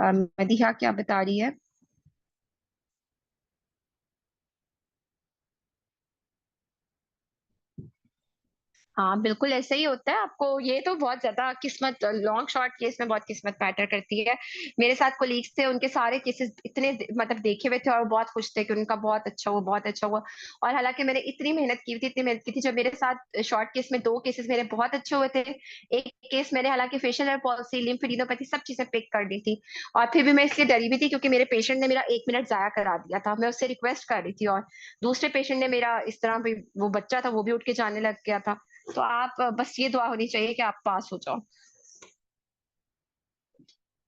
Madiha क्या बता रही है? हाँ बिल्कुल ऐसा ही होता है। आपको ये तो बहुत ज्यादा किस्मत, लॉन्ग शॉर्ट केस में बहुत किस्मत मैटर करती है। मेरे साथ कोलीग्स थे, उनके सारे केसेस इतने मतलब देखे हुए थे और बहुत खुश थे कि उनका बहुत अच्छा हुआ, बहुत अच्छा हुआ। और हालांकि मैंने इतनी मेहनत की थी, इतनी मेहनत की थी, जब मेरे साथ शॉर्ट केस में 2 केसेस मेरे बहुत अच्छे हुए थे। एक केस मैंने हालांकि फेशियल हेयर पॉलिसी, लिम्फेडिनोपैथी सब चीजें पिक कर दी थी, और फिर भी मैं इसलिए डरी भी थी क्योंकि मेरे पेशेंट ने मेरा 1 मिनट जाया करा दिया था। मैं उससे रिक्वेस्ट कर रही थी, और दूसरे पेशेंट ने मेरा इस तरह भी, वो बच्चा था वो भी उठ के जाने लग गया था। तो आप बस ये दुआ होनी चाहिए कि आप पास हो जाओ।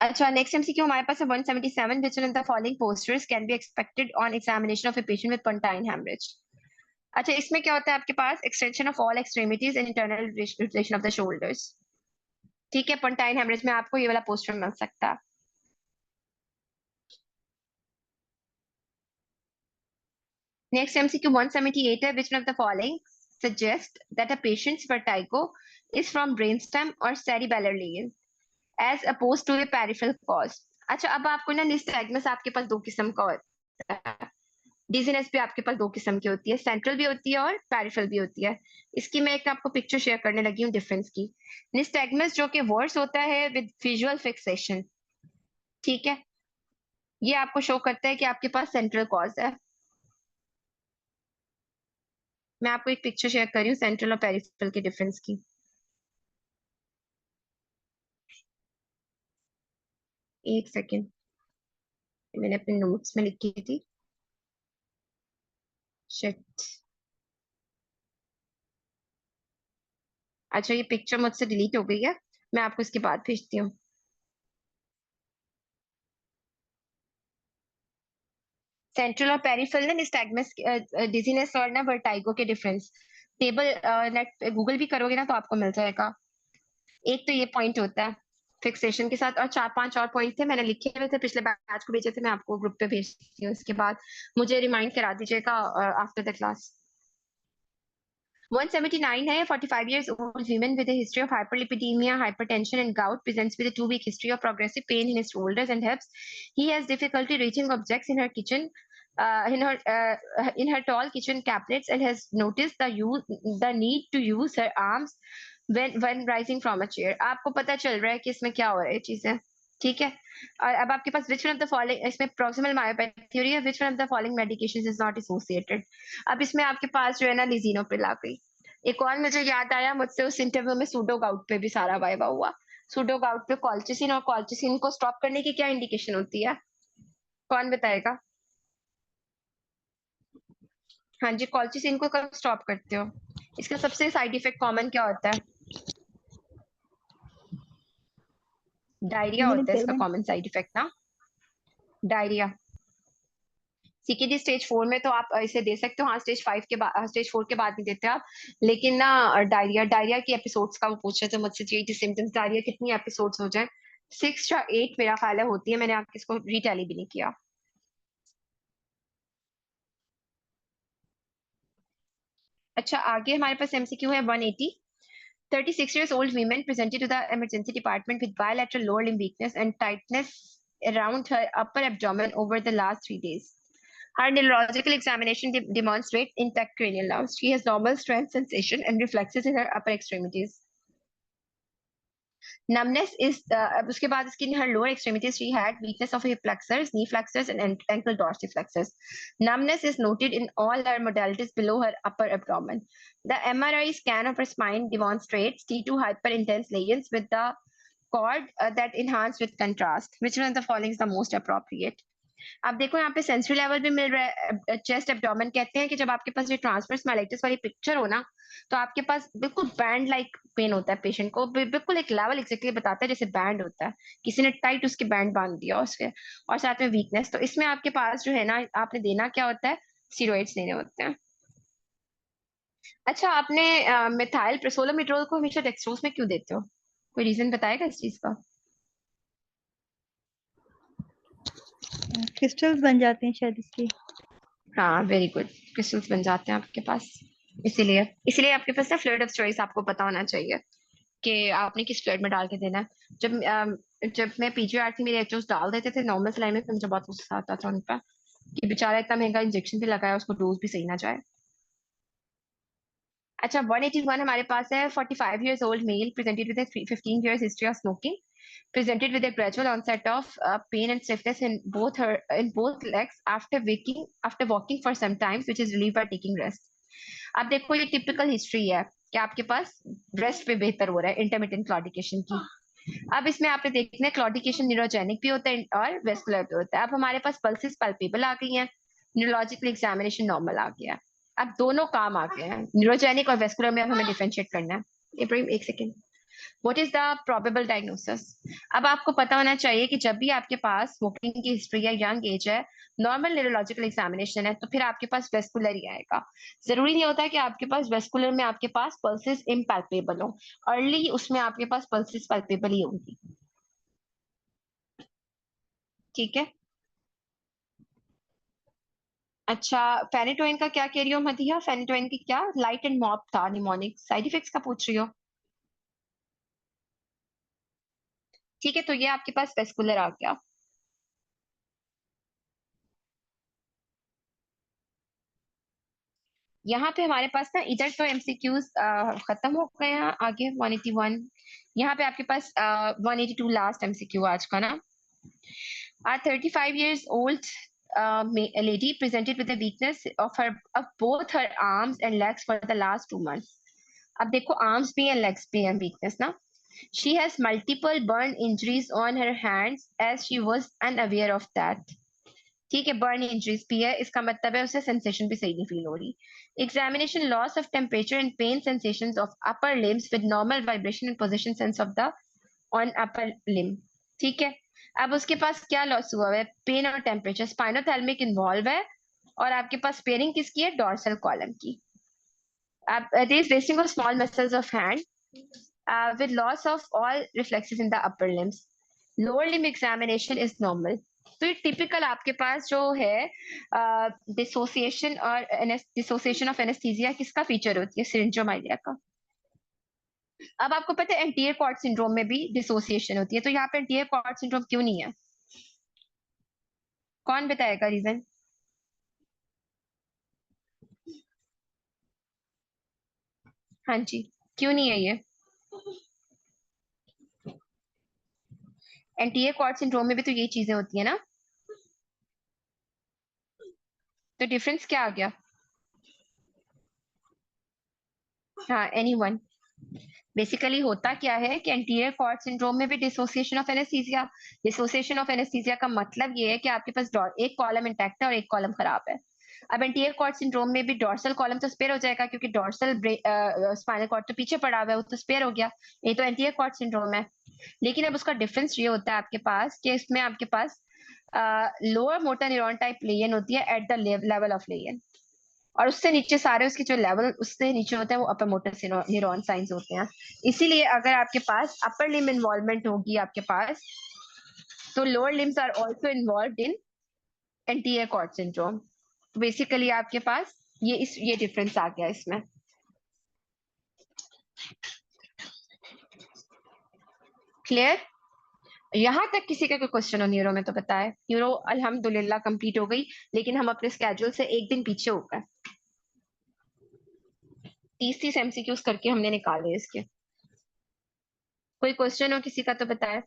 अच्छा, नेक्स्ट एमसीक्यू हमारे पास है 177, which one of the following postures can be expected on examination of a patient with pontine hemorrhage? अच्छा, इसमें क्या होता है आपके पास? Extension of all extremities and internal rotation of the shoulders, ठीक है। पोन्टाइन हेमरेज में आपको ये वाला पोस्टर मिल सकता है। नेक्स्ट एमसीक्यू 178 है, which one of the following suggest that a patient's vertigo is from brainstem or cerebellar lesion as opposed to a peripheral cause? अच्छा, अब आपको ना निस्टैग्मस आपके पास 2 किस्म का होता है। डिजीनेस भी आपके पास 2 किस्म की होती है, सेंट्रल भी होती है और पेरिफेरल भी होती है। इसकी मैं एक आपको पिक्चर शेयर करने लगी हूँ डिफरेंस की। निस्टैग्मस जो कि वर्स होता है विद विजुअल फिक्सेशन, ठीक है, ये आपको शो करता है कि आपके पास सेंट्रल कॉज है। मैं आपको एक पिक्चर शेयर कर रही हूँ सेंट्रल और पेरिफेरल के डिफरेंस की। एक सेकेंड, मैंने अपने नोट्स में लिखी थी। शिट, अच्छा ये पिक्चर मुझसे डिलीट हो गई है, मैं आपको इसके बाद भेजती हूँ। सेंट्रल और पेरिफेरल ना निस्टैग्मस, डिजीनेस और ना वर्टाइगो के डिफरेंस टेबल नेट पे गूगल भी करोगे ना तो आपको मिल जाएगा। एक तो ये पॉइंट होता है फिक्सेशन के साथ, और 4-5 और पॉइंट थे मैंने लिखे हुए थे, पिछले बैच को भेजे थे, मैं आपको ग्रुप पे भेजती हूँ। इसके बाद मुझे रिमाइंड करा दीजिएगा आफ्टर द क्लास। 179 है, 45 years old woman with a history of hyperlipidemia, hypertension and gout, presents with a 2-week history of progressive pain in his shoulders and hips. He has difficulty reaching objects in her kitchen, in her tall kitchen cabinets, and has noticed the need to use her arms when rising from a chair. आपको पता चल रहा है कि इसमें क्या हो रहा है चीजें, ठीक है। और अब आपके पास which one of the following, इसमें proximal myopathy हो रही है, which one of the following medications is not associated? अब इसमें आपके पास जो है ना लिजिनोप्रिल आ गई। एक और मुझे याद आया, मुझसे उस इंटरव्यू में सूडो गाउट पे भी सारा वाइवा हुआ। सूडो गाउट पे कॉल्चिसिन, और कॉल्चिसिन को स्टॉप करने की क्या इंडिकेशन होती है, कौन बताएगा? हाँ जी, कॉल्चिसिन को कब स्टॉप करते हो? इसका सबसे साइड इफेक्ट कॉमन क्या होता है? डायरिया होता है इसका कॉमन साइड इफेक्ट ना, डायरिया। सीकेडी स्टेज 4 में तो आप इसे दे सकते हो, हाँ स्टेज 5 के बाद, स्टेज 4 के बाद नहीं देते आप। लेकिन ना डायरिया की एपिसोड्स का वो पूछ रहे थे मुझसे, जी सिम्टम्स डायरिया कितनी एपिसोड्स हो जाए 6 या 8 मेरा ख्याल है होती है, मैंने आपके इसको रीटैली भी नहीं किया। अच्छा आगे हमारे पास एमसीक्यू है 180। 36 years old woman presented to the emergency department with bilateral lower limb weakness and tightness around her upper abdomen over the last 3 days. Her neurological examination demonstrates intact cranial nerves. She has normal strength, sensation, and reflexes in her upper extremities. Numbness is उसके बाद इसकी her lower extremities she had weakness of hip flexors, knee flexors, and ankle dorsiflexors. Numbness is noted in all her modalities below her upper abdomen. The MRI scan of her spine demonstrates T2 hyperintense lesions with the cord that enhanced with contrast. Which one of the following is the most appropriate? आप देखो यहाँ पे sensory level भी मिल रहा है। Chest abdomen कहते हैं कि जब आपके पास ये ट्रांसवर्स माइलेटिस वाली पिक्चर हो ना, तो आपके पास बिल्कुल बैंड लाइक पेन होता है पेशेंट को, बिल्कुल एक लेवल एग्जैक्टली बताता है जैसे बैंड होता है, किसी ने टाइट उसके बैंड बांध दिया उसके, और साथ में वीकनेस। तो इसमें आपके पास जो है ना, आपने देना क्या होता है, स्टीरॉइड्स देने होते हैं। अच्छा आपने मिथाइल प्रोसोलोमिड्रोल को हमेशा डेक्सट्रोज में क्यों देते हो, कोई रीजन बताएगा इस चीज का? क्रिस्टल्स बन जाते हैं शायद इसके। हाँ वेरी गुड, क्रिस्टल्स बन जाते हैं आपके पास, इसीलिए इसीलिए आपके पास ना फ्लूइड ऑफ चॉइस आपको पता होना चाहिए कि आपने किस फ्लूइड में डाल के देना है। जब मैं पीजीआरटी मेरे एचओस डाल देते थे नॉर्मल सलाइन में, फिर मुझे बहुत गुस्सा आता था उन पर कि बेचारा इतना महंगा इंजेक्शन भी लगाया, उसको डोज भी सही ना जाए। अच्छा 181 हमारे पास है 45 years old male presented with a 15 years history of smoking, presented with a gradual onset of pain and stiffness in both legs after walking for some time, which is relieved by taking rest. अब देखो ये typical history है कि आपके पास rest पे बेहतर हो रहा है इंटरमिटेंट क्लॉडिकेशन की। अब इसमें आपने देखना है क्लॉडिकेशन न्यूरोजेनिक भी होता है और वेस्कुलर भी होता है। अब हमारे पास पल्सेस पल्पेबल आ गई हैं, न्यूरोलॉजिकल एग्जामिनेशन नॉर्मल आ गया है। अब दोनों काम आ गए हैं, न्यूरोजेनिक और वेस्कुलर में अब हमें डिफरेंशिएट करना है। इब्राहिम एक second, what is the probable diagnosis? अब आपको पता होना चाहिए कि जब भी आपके पास स्मोकिंग की हिस्ट्री है, यंग एज है, नॉर्मल न्यूरोलॉजिकल एग्जामिनेशन है, तो फिर आपके पास वेस्कुलर ही आएगा। जरूरी नहीं होता कि आपके पास वेस्कुलर में आपके पास पल्सेस इम्पैल्पेबल हो, अर्ली उसमें आपके पास पल्सेस पल्पेबल ही होंगी। ठीक है। अच्छा फेनिटोइन का क्या कह रही हो मदिया? फेनिटोइन की क्या लाइट एंड मॉप था निमोनिक, साइड इफेक्ट्स का पूछ रही हो? ठीक है, तो ये आपके पास वेस्कुलर आ गया। यहाँ पे हमारे पास ना इधर तो एमसीक्यूज खत्म हो गए हैं, आगे 181 यहाँ पे आपके पास 182 लास्ट एमसीक्यू आज का ना। 35 years old lady presented with a weakness of both her arms and legs for the last 2 months. अब देखो आर्म्स भी हैं लेग्स भी हैं वीकनेस ना। She has multiple burn injuries on her hands as she was unaware of that. ठीक है, burn injuries भी है, इसका मतलब है उसे सेंसेशन भी सही नहीं फील हो रही। Examination loss of temperature and pain sensations of upper limbs with normal vibration and position sense of the on upper limb. ठीक है, अब उसके पास क्या लॉस हुआ है? पेन और टेम्परेचर, स्पाइनोथैलेमिक इन्वॉल्व है, और आपके पास स्पेयरिंग किसकी है? डोर्सल कॉलम की। अब there is wasting of small muscles of hand with loss of all reflexes in the upper limbs. Lower limb examination is normal. तो ये टिपिकल आपके पास जो है डिसोसिएशन और डिसोसिएशन ऑफ एनेस्थीसिया किसका फीचर होती है? सिरिंजोमाइलिया का। अब आपको पता है एंटीरियर कॉर्ड सिंड्रोम में भी डिसोसिएशन होती है, तो यहाँ पे एंटीरियर कॉर्ड सिंड्रोम क्यों नहीं है? कौन बताएगा रीजन? हाँ जी, क्यों नहीं है ये? एंटीरियर कॉर्ड सिंड्रोम में भी तो ये चीजें होती है ना, तो डिफरेंस क्या आ गया? हाँ एनीवन। बेसिकली होता क्या है कि एंटीरियर कॉर्ड सिंड्रोम में भी dissociation of anaesthesia. Dissociation of anaesthesia का मतलब ये है कि आपके पास एक कॉलम इंटैक्ट है और एक कॉलम खराब है। अब एंटीरियर कॉर्ड सिंड्रोम में भी डोर्सल कॉलम तो स्पेयर हो जाएगा, क्योंकि डोर्सल स्पाइनल कॉर्ड तो पीछे पड़ा हुआ है, वो तो स्पेयर हो गया। ये तो एंटीरियर कॉर्ड सिंड्रोम है। लेकिन अब उसका डिफरेंस ये होता है आपके पास कि इसमें आपके पास lower motor neuron type lesion होती है at the level of lesion, और उससे नीचे सारे उसके जो लेवल उससे नीचे होते हैं वो अपर मोटर न्यूरॉन साइंस होते हैं। इसीलिए अगर आपके पास अपर लिम्ब इन्वॉल्वमेंट होगी आपके पास, तो lower limbs are also involved in anterior cord syndrome. तो बेसिकली आपके पास ये डिफरेंस आ गया इसमें। क्लियर? यहाँ तक किसी का कोई क्वेश्चन हो न्यूरो में तो बताए। न्यूरो अल्हम्दुलिल्लाह कंप्लीट हो गई, लेकिन हम अपने स्केड्यूल से एक दिन पीछे हो गए। 30 एमसीक्यूज करके हमने निकाले इसके। कोई क्वेश्चन हो किसी का तो बताए।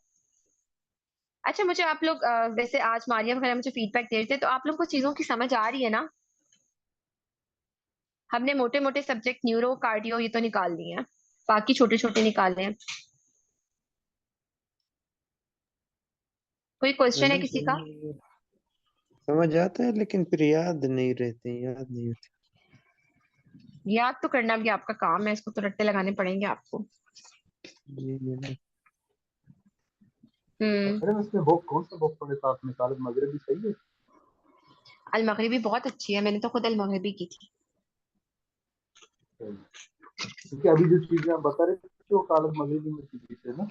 अच्छा मुझे आप लोग वैसे आज मारिया वगैरह मुझे फीडबैक दे रहे थे, तो आप लोग को चीजों की समझ आ रही है ना? हमने मोटे मोटे सब्जेक्ट न्यूरो कार्डियो ये तो निकाल लिए हैं, बाकी छोटे छोटे निकाले हैं। कोई क्वेश्चन है मैडम किसी का? समझ आता है लेकिन फिर याद नहीं रहते, याद नहीं होते। याद तो करना भी आपका काम है, इसको तो रट्टे लगाने पड़ेंगे आपको। जी मैडम। अरे उसमें बुक कौन सा बुक पढ़े साथ में? खालिद मगरिबी सही है? अल मगरिबी बहुत अच्छी है, मैंने तो खुद अल मगरिबी की थी। क्योंकि अभी जो चीजें आप बता रहे थे वो खालिद मगरिबी में सीखी थी ना,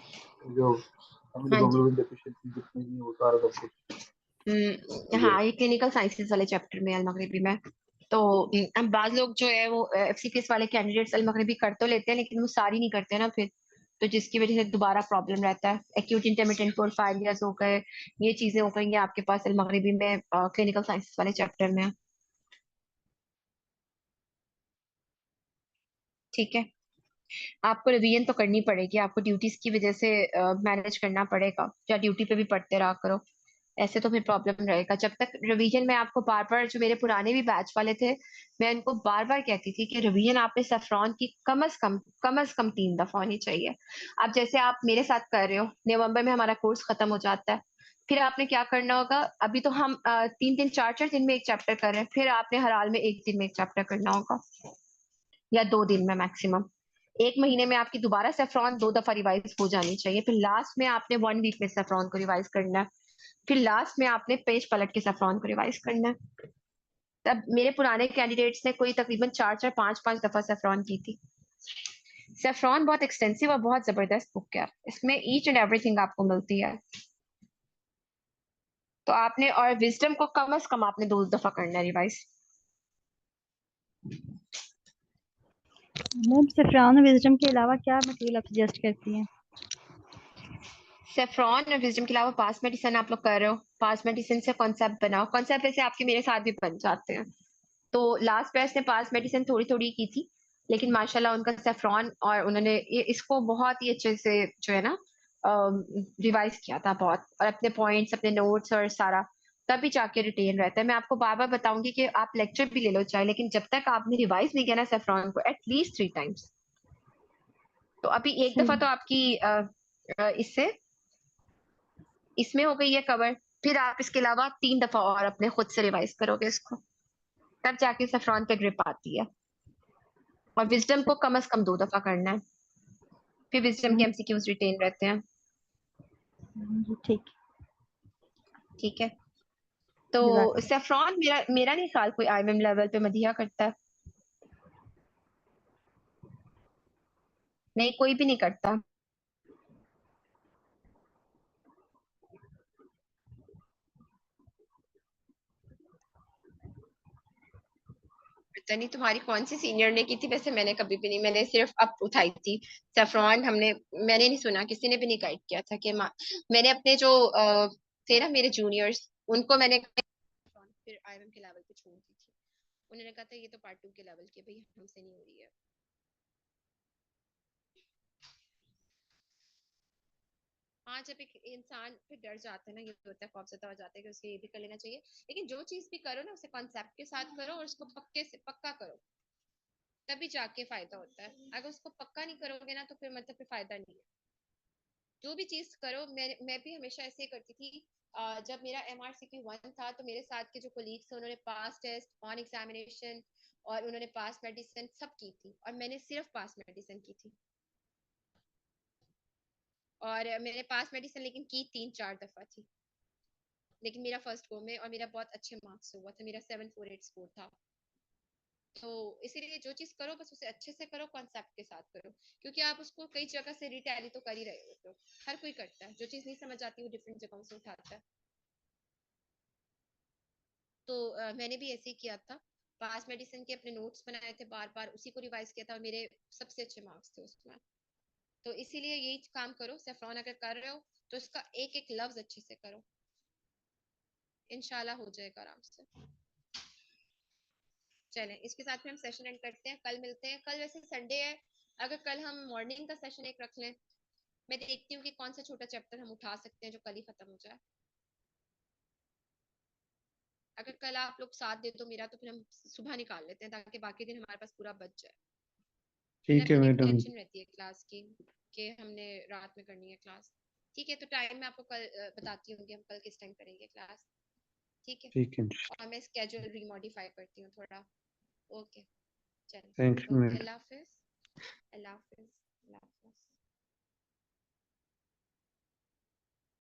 जो हाँ जी। हेमोग्लोबिन डेफिशिएंसी जितनी भी वो सारा सब कुछ। हाँ ये क्लिनिकल साइंसेस वाले चैप्टर में अल मगरिबी में। तो अब बाज लोग जो है वो एफसीपीएस वाले कैंडिडेट्स अल मगरिबी कर तो लेते हैं, लेकिन वो सारी नहीं करते ना फिर, तो जिसकी वजह से दोबारा प्रॉब्लम रहता है। एक्यूट इंटरमिटेंट पोर्फायरियास हो गए, ये चीजें हो गई, ये आपके पास अल मगरिबी में क्लिनिकल साइंसेस वाले चैप्टर में है। ठीक है, आपको रिवीजन तो करनी पड़ेगी, आपको ड्यूटीज की वजह से मैनेज करना पड़ेगा, या ड्यूटी पे भी पढ़ते रहा करो, ऐसे तो फिर प्रॉब्लम रहेगा। जब तक रिवीजन में आपको बार बार, जो मेरे पुराने भी बैच वाले थे, मैं उनको बार बार कहती थी कि रिवीजन आपने सैफरॉन की कम अज कम 3 दफा होनी चाहिए। अब जैसे आप मेरे साथ कर रहे हो, नवंबर में हमारा कोर्स खत्म हो जाता है, फिर आपने क्या करना होगा, अभी तो हम 3 3 4 4 दिन में एक चैप्टर कर रहे हैं, फिर आपने हर हाल में एक दिन में एक चैप्टर करना होगा, या 2 दिन में मैक्सिमम। एक महीने में आपकी दोबारा सेफ्रॉन 2 दफा रिवाइज हो जानी चाहिए, फिर लास्ट में आपने 1 वीक में सेफ्रॉन को रिवाइज करना है, फिर लास्ट में आपने पेज पलट के सेफ्रॉन को रिवाइज करना है। तब मेरे पुराने कैंडिडेट्स ने कोई तकरीबन 4 4 5 5 दफा सेफ्रॉन की थी। सेफ्रॉन बहुत एक्सटेंसिव और बहुत जबरदस्त बुक है, इसमें ईच एंड एवरीथिंग आपको मिलती है। तो आपने, और विजडम को कम अज कम आपने 2 दफा करना है रिवाइज। मैम सैफरान और विजडम के अलावा क्या मटेरियल आप सजेस्ट करती हैं? सेफ्रॉन और विजडम के अलावा पास मेडिसिन आप लोग कर रहे हो, पास मेडिसिन से कॉन्सेप्ट बनाओ। कॉन्सेप्ट वैसे आपके मेरे साथ भी बन जाते हैं। तो लास्ट बैच ने पास मेडिसिन थोड़ी थोड़ी की थी, लेकिन माशाल्लाह उनका सेफ्रॉन, और उन्होंने इसको बहुत ही अच्छे से जो है ना रिवाइज किया था बहुत, और अपने पॉइंट्स अपने नोट्स और सारा, तभी जाके रिटेन रहता है। मैं आपको बार बार बताऊंगी कि आप लेक्चर भी ले लो चाहे, लेकिन जब तक आपने रिवाइज नहीं किया ना सेफ्रॉन को एटलीस्ट 3 टाइम्स, तो अभी एक दफा तो आपकी इससे इसमें हो गई है कवर, फिर आप इसके अलावा 3 दफा और अपने खुद से रिवाइज करोगे इसको, तब जाके सेफ्रॉन पे ग्रिप आती है। और विजडम को कम से कम 2 दफा करना है, फिर विजडम के एमसीक्यूज रिटेन रहते हैं। जी ठीक। ठीक है, तो जज़ाकल्लाह। सेफ्रॉन मेरा मेरा नहीं ख्याल कोई आईएमएम लेवल पे मदिया करता है, नहीं कोई भी नहीं करता। पता नहीं तुम्हारी कौन सी सीनियर ने की थी, वैसे मैंने कभी भी नहीं, मैंने सिर्फ अब उठाई थी सेफ्रॉन। मैंने नहीं सुना, किसी ने भी नहीं गाइड किया था कि मैंने अपने जो थे ना मेरे जूनियर्स, उनको मैंने फिर आईएमएम के लेवल पे छोड़ दी थी। उन्होंने कहा था ये तो पार्ट 2 के लेवल की, भाई हमसे नहीं हो रही है। हाँ, जब एक इंसान फिर डर जाता है ना, ये होता है, खौफजदा हो जाता है कि उसे ये भी कर लेना चाहिए, लेकिन जो चीज भी करो ना उसे कॉन्सेप्ट के साथ करो और उसको पक्का करो, तभी जाके फायदा होता है। अगर उसको पक्का नहीं करोगे ना तो फिर मतलब फिर फायदा नहीं है। जो भी चीज करो, मैं भी हमेशा ऐसे ही करती थी। जब मेरा MRCP 1 था, तो मेरे साथ के जो कोलीग्स थे उन्होंने पास टेस्ट, ऑन एग्जामिनेशन और उन्होंने पास मेडिसिन सब की थी, और मैंने सिर्फ पास मेडिसिन की थी। और मैंने पास मेडिसिन लेकिन की 3 4 दफा थी, लेकिन मेरा फर्स्ट गो में, और मेरा बहुत अच्छे मार्क्स हुआ था, मेरा 748 स्कोर था। तो इसीलिए जो चीज करो बस उसे अच्छे से करो, कॉन्सेप्ट के साथ करो, क्योंकि आप उसको कई जगह से रिटैली तो कर ही रहे होते हो। हर कोई करता है, जो चीज नहीं समझ आती वो डिफरेंट जगहों से उठाता है। तो मैंने भी ऐसे ही किया था, पास मेडिसिन के अपने नोट्स बनाए थे, बार बार उसी को रिवाइज किया था और मेरे सबसे अच्छे मार्क्स थे उसमें। तो इसीलिए यही काम करो। सेफ्रॉन अगर कर रहे हो तो इसका एक एक लफ्ज अच्छे से करो, इंशाल्लाह हो जाएगा आराम से। चलें, इसके साथ में हम सेशन एंड करते हैं, कल मिलते हैं। कल वैसे संडे है, अगर कल हम मॉर्निंग का सेशन एक रख लें, मैं देखती हूँ कि कौन सा छोटा चैप्टर हम उठा सकते हैं जो कल ही खत्म हो जाए। अगर कल आप लोग साथ दे तो मेरा, तो फिर हम सुबह निकाल लेते हैं ताकि बाकी दिन हमारे पास पूरा बच जाए। ठीक है फिर मैडम। टेंशन रहती है क्लास की कि हमने रात में करनी है क्लास। ठीक है, तो टाइम मैं आपको कल बताती हूँ कि हम कल किस टाइम करेंगे क्लास। ठीक है, ठीक है, और मैं स्केड्यूल रीमॉडिफाई करती हूँ थोड़ा। ओके, चलो, thank you okay, madam. Allah Hafiz, Allah Hafiz, Allah Hafiz.